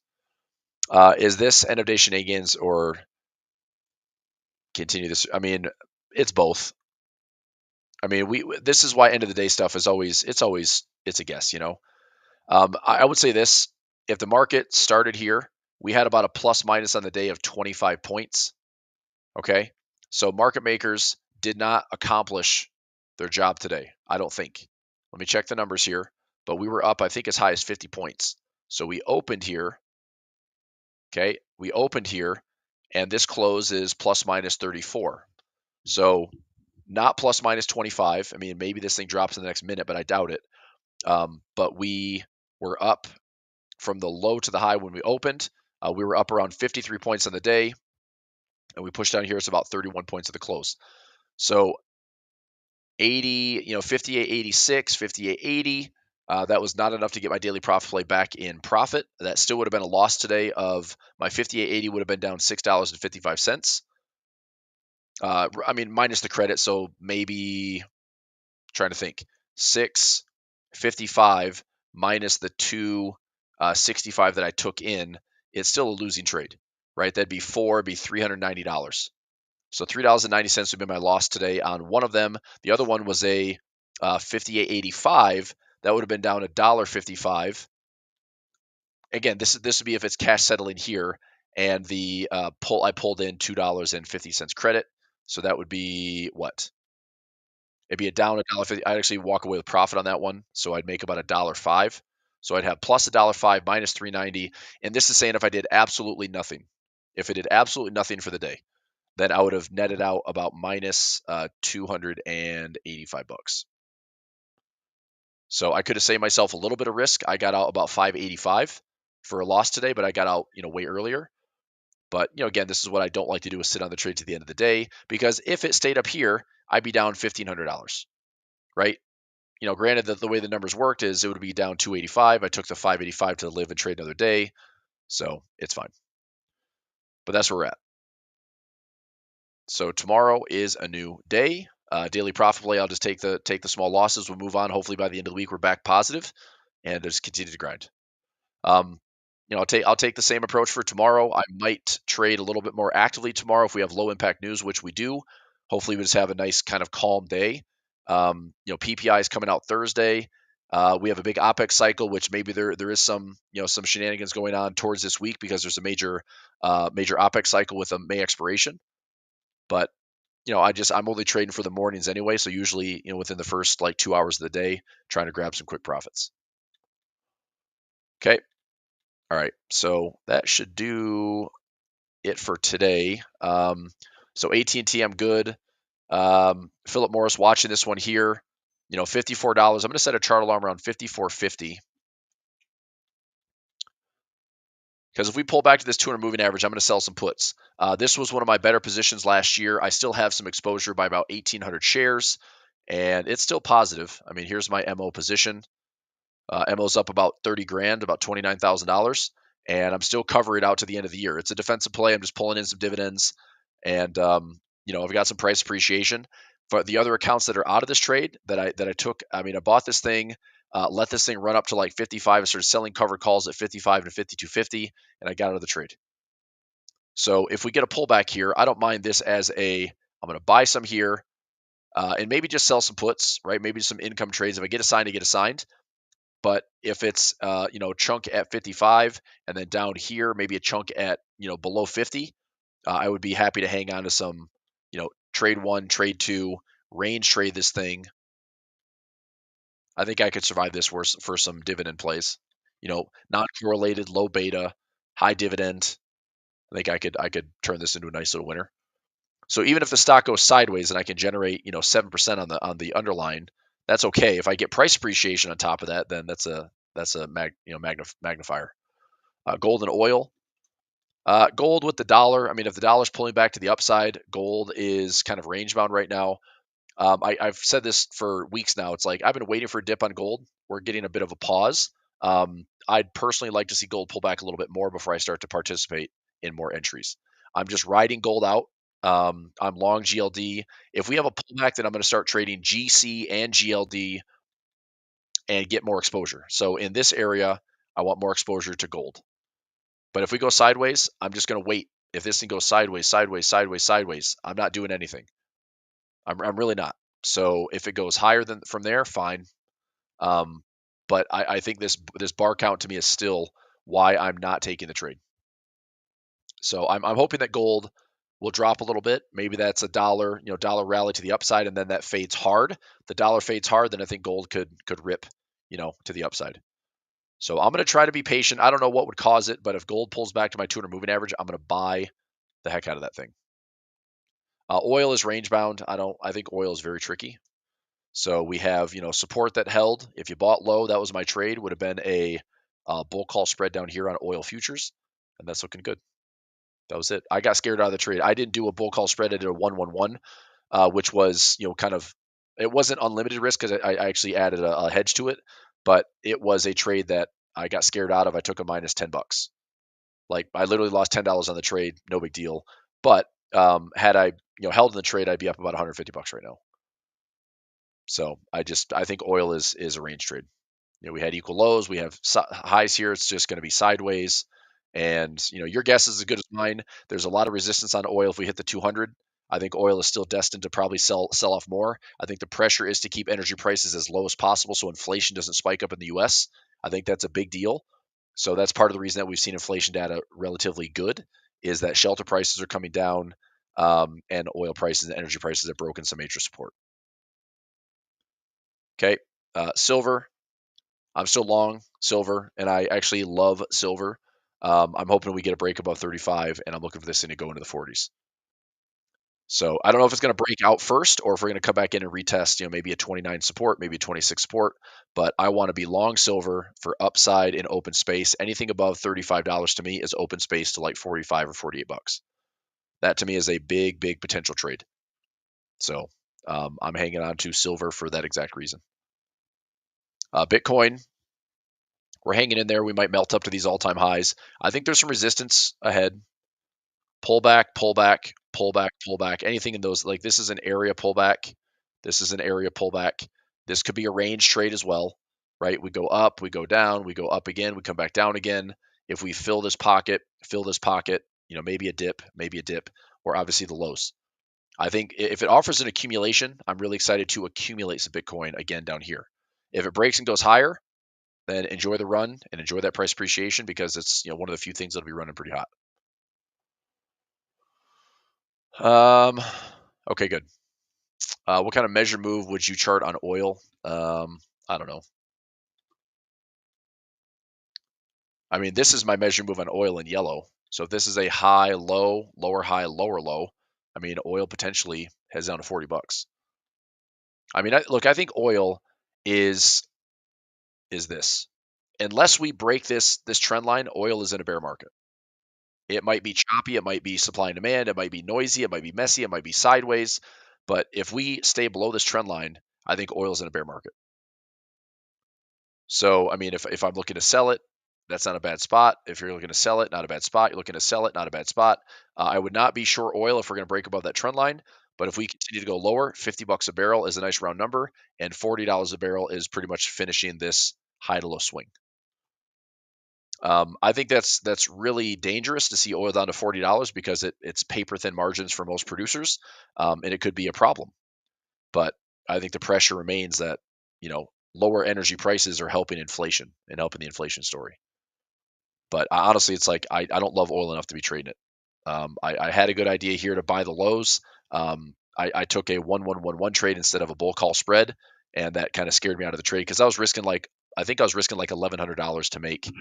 Is this end of day shenanigans or continue this? I mean, it's both. I mean, this is why end of the day stuff is it's a guess, you know. I would say this: if the market started here, we had about a plus minus on the day of 25 points. Okay, so market makers did not accomplish their job today. I don't think. Let me check the numbers here, but we were up, I think, as high as 50 points. So we opened here. Okay, we opened here, and this close is plus minus 34. So not plus minus 25. I mean, maybe this thing drops in the next minute, but I doubt it. But we were up from the low to the high when we opened. We were up around 53 points on the day, and we pushed down here. It's about 31 points at the close. So 80, 58.86, 58.80. That was not enough to get my daily profit play back in profit. That still would have been a loss today of my 58.80 would have been down $6.55. I mean, minus the credit. So maybe trying to think 655 minus the 265 that I took in. It's still a losing trade, right? That'd be $390. So $3.90 would be my loss today on one of them. The other one was a 58.85. That would have been down $1.55. Again, this would be if it's cash settling here, and the I pulled in $2.50 credit. So that would be what? It'd be a down $1.50. I'd actually walk away with profit on that one. So I'd make about $1.05. So I'd have plus $1.05 minus 390. And this is saying if I did absolutely nothing, if it did absolutely nothing for the day, then I would have netted out about minus 285 bucks. So I could have saved myself a little bit of risk. I got out about 585 for a loss today, but I got out, way earlier. But, again, this is what I don't like to do is sit on the trade to the end of the day, because if it stayed up here, I'd be down $1,500, right? Granted that the way the numbers worked is it would be down 285. I took the 585 to live and trade another day. So it's fine. But that's where we're at. So tomorrow is a new day. Daily profit play. I'll just take the small losses. We'll move on. Hopefully by the end of the week we're back positive, and just continue to grind. I'll take the same approach for tomorrow. I might trade a little bit more actively tomorrow if we have low impact news, which we do. Hopefully we just have a nice kind of calm day. PPI is coming out Thursday. We have a big OPEX cycle, which maybe there is some some shenanigans going on towards this week because there's a major OPEX cycle with a May expiration. But I'm only trading for the mornings anyway, so usually within the first like 2 hours of the day, trying to grab some quick profits. Okay, all right, so that should do it for today. So AT&T, I'm good. Philip Morris watching this one here. $54. I'm going to set a chart alarm around 54.50. Because if we pull back to this 200 moving average, I'm going to sell some puts. This was one of my better positions last year. I still have some exposure by about 1,800 shares, and it's still positive. I mean, here's my MO position. MO's up about 30 grand, about $29,000, and I'm still covering out to the end of the year. It's a defensive play. I'm just pulling in some dividends, and I've got some price appreciation. For the other accounts that are out of this trade that I took, I mean, I bought this thing. Let this thing run up to like 55. I started selling covered calls at 55 to 52.50, and I got out of the trade. So if we get a pullback here, I don't mind this as I'm going to buy some here and maybe just sell some puts, right? Maybe some income trades. If I get assigned, I get assigned. But if it's, chunk at 55 and then down here, maybe a chunk at, below 50, I would be happy to hang on to some, trade one, trade two, range trade this thing. I think I could survive this for some dividend plays, not correlated, low beta, high dividend. I think I could turn this into a nice little winner. So even if the stock goes sideways and I can generate 7% on the underlying, that's okay. If I get price appreciation on top of that, then that's a magnifier. Gold and oil. Gold with the dollar. I mean, if the dollar's pulling back to the upside, gold is kind of range bound right now. I've said this for weeks now. It's like I've been waiting for a dip on gold. We're getting a bit of a pause. I'd personally like to see gold pull back a little bit more before I start to participate in more entries. I'm just riding gold out. I'm long GLD. If we have a pullback, then I'm going to start trading GC and GLD and get more exposure. So in this area, I want more exposure to gold. But if we go sideways, I'm just going to wait. If this thing goes sideways, sideways, sideways, sideways, I'm not doing anything. I'm really not. So if it goes higher than from there, fine. Um, but I think this bar count to me is still why I'm not taking the trade. So I'm hoping that gold will drop a little bit. Maybe that's a dollar, dollar rally to the upside, and then that fades hard. The dollar fades hard, then I think gold could rip, to the upside. So I'm going to try to be patient. I don't know what would cause it, but if gold pulls back to my 200 moving average, I'm going to buy the heck out of that thing. Oil is range bound. I think oil is very tricky. So we have, support that held. If you bought low, that was my trade. Would have been a bull call spread down here on oil futures, and that's looking good. That was it. I got scared out of the trade. I didn't do a bull call spread. I did a 1-1-1, which was, kind of, it wasn't unlimited risk because I actually added a hedge to it, but it was a trade that I got scared out of. I took a minus $10. Like I literally lost $10 on the trade. No big deal. But had I, held in the trade, I'd be up about $150 right now. So I think oil is a range trade. We had equal lows, we have highs here. It's just going to be sideways, and your guess is as good as mine. There's a lot of resistance on oil if we hit the 200. I think oil is still destined to probably sell off more. I think the pressure is to keep energy prices as low as possible so inflation doesn't spike up in the U.S. I think that's a big deal. So that's part of the reason that we've seen inflation data relatively good is that shelter prices are coming down, and oil prices and energy prices have broken some major support. Okay, silver. I'm still long silver, and I actually love silver. I'm hoping we get a break above 35, and I'm looking for this thing to go into the 40s. So I don't know if it's going to break out first or if we're going to come back in and retest, maybe a 29 support, maybe a 26 support. But I want to be long silver for upside in open space. Anything above $35 to me is open space to like 45 or $48. That to me is a big, big potential trade. So I'm hanging on to silver for that exact reason. Bitcoin, we're hanging in there. We might melt up to these all-time highs. I think there's some resistance ahead. Pull back, pull back, pull back, pull back. Anything in those, like this is an area pullback. This is an area pullback. This could be a range trade as well, right? We go up, we go down, we go up again, we come back down again. If we fill this pocket, maybe a dip, or obviously the lows. I think if it offers an accumulation, I'm really excited to accumulate some Bitcoin again down here. If it breaks and goes higher, then enjoy the run and enjoy that price appreciation because it's one of the few things that'll be running pretty hot. Okay, good. What kind of measure move would you chart on oil? I don't know. I mean, this is my measure move on oil in yellow. So if this is a high, low, lower high, lower low, I mean, oil potentially heads down to $40. I mean, I think oil is this. Unless we break this trend line, oil is in a bear market. It might be choppy, it might be supply and demand, it might be noisy, it might be messy, it might be sideways. But if we stay below this trend line, I think oil's in a bear market. So, I mean, if I'm looking to sell it, that's not a bad spot. If you're looking to sell it, not a bad spot. You're looking to sell it, not a bad spot. I would not be short oil if we're going to break above that trend line. But if we continue to go lower, $50 a barrel is a nice round number, and $40 a barrel is pretty much finishing this high to low swing. I think that's really dangerous to see oil down to $40 because it's paper thin margins for most producers, and it could be a problem. But I think the pressure remains that lower energy prices are helping inflation and helping the inflation story. But honestly, it's like I don't love oil enough to be trading it. I had a good idea here to buy the lows. I took a 1-1-1-1 trade instead of a bull call spread, and that kind of scared me out of the trade because I was risking like $1,100 to make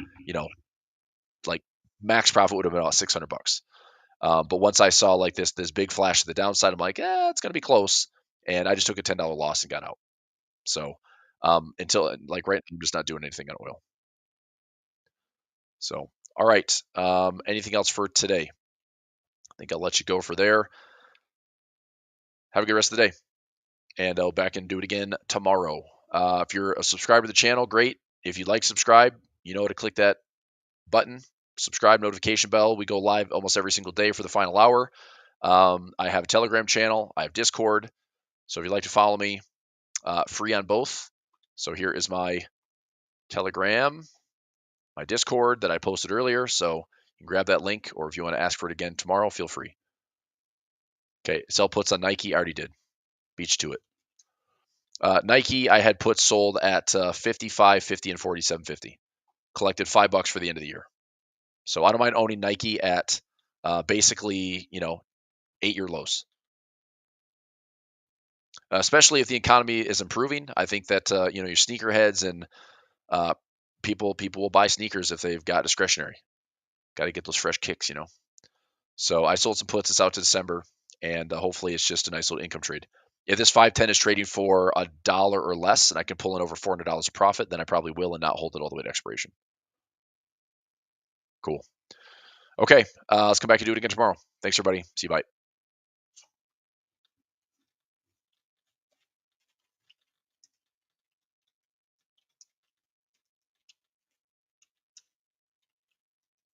like max profit would have been about $600. But once I saw like this big flash to the downside, I'm like, it's gonna be close, and I just took a $10 loss and got out. So until like right, I'm just not doing anything on oil. So all right, anything else for today? I think I'll let you go for there. Have a good rest of the day, and I'll back and do it again tomorrow. If you're a subscriber to the channel, great. If you'd like to subscribe, you know to click that button, subscribe, notification bell. We go live almost every single day for the final hour. I have a Telegram channel. I have Discord. So if you'd like to follow me, free on both. So here is my Telegram. my Discord that I posted earlier. So you can grab that link, or if you want to ask for it again tomorrow, feel free. Okay, sell puts on Nike. I already did. Beach to it. Nike, I had puts sold at 55, 50, and 47.50. Collected $5 for the end of the year. So I don't mind owning Nike at basically, 8-year lows. Especially if the economy is improving. I think that your sneakerheads and people will buy sneakers if they've got discretionary. Got to get those fresh kicks. So I sold some puts. It's out to December, and hopefully it's just a nice little income trade. If this 510 is trading for $1 or less, and I can pull in over $400 of profit, then I probably will and not hold it all the way to expiration. Cool. Okay, let's come back and do it again tomorrow. Thanks, everybody. See you. Bye.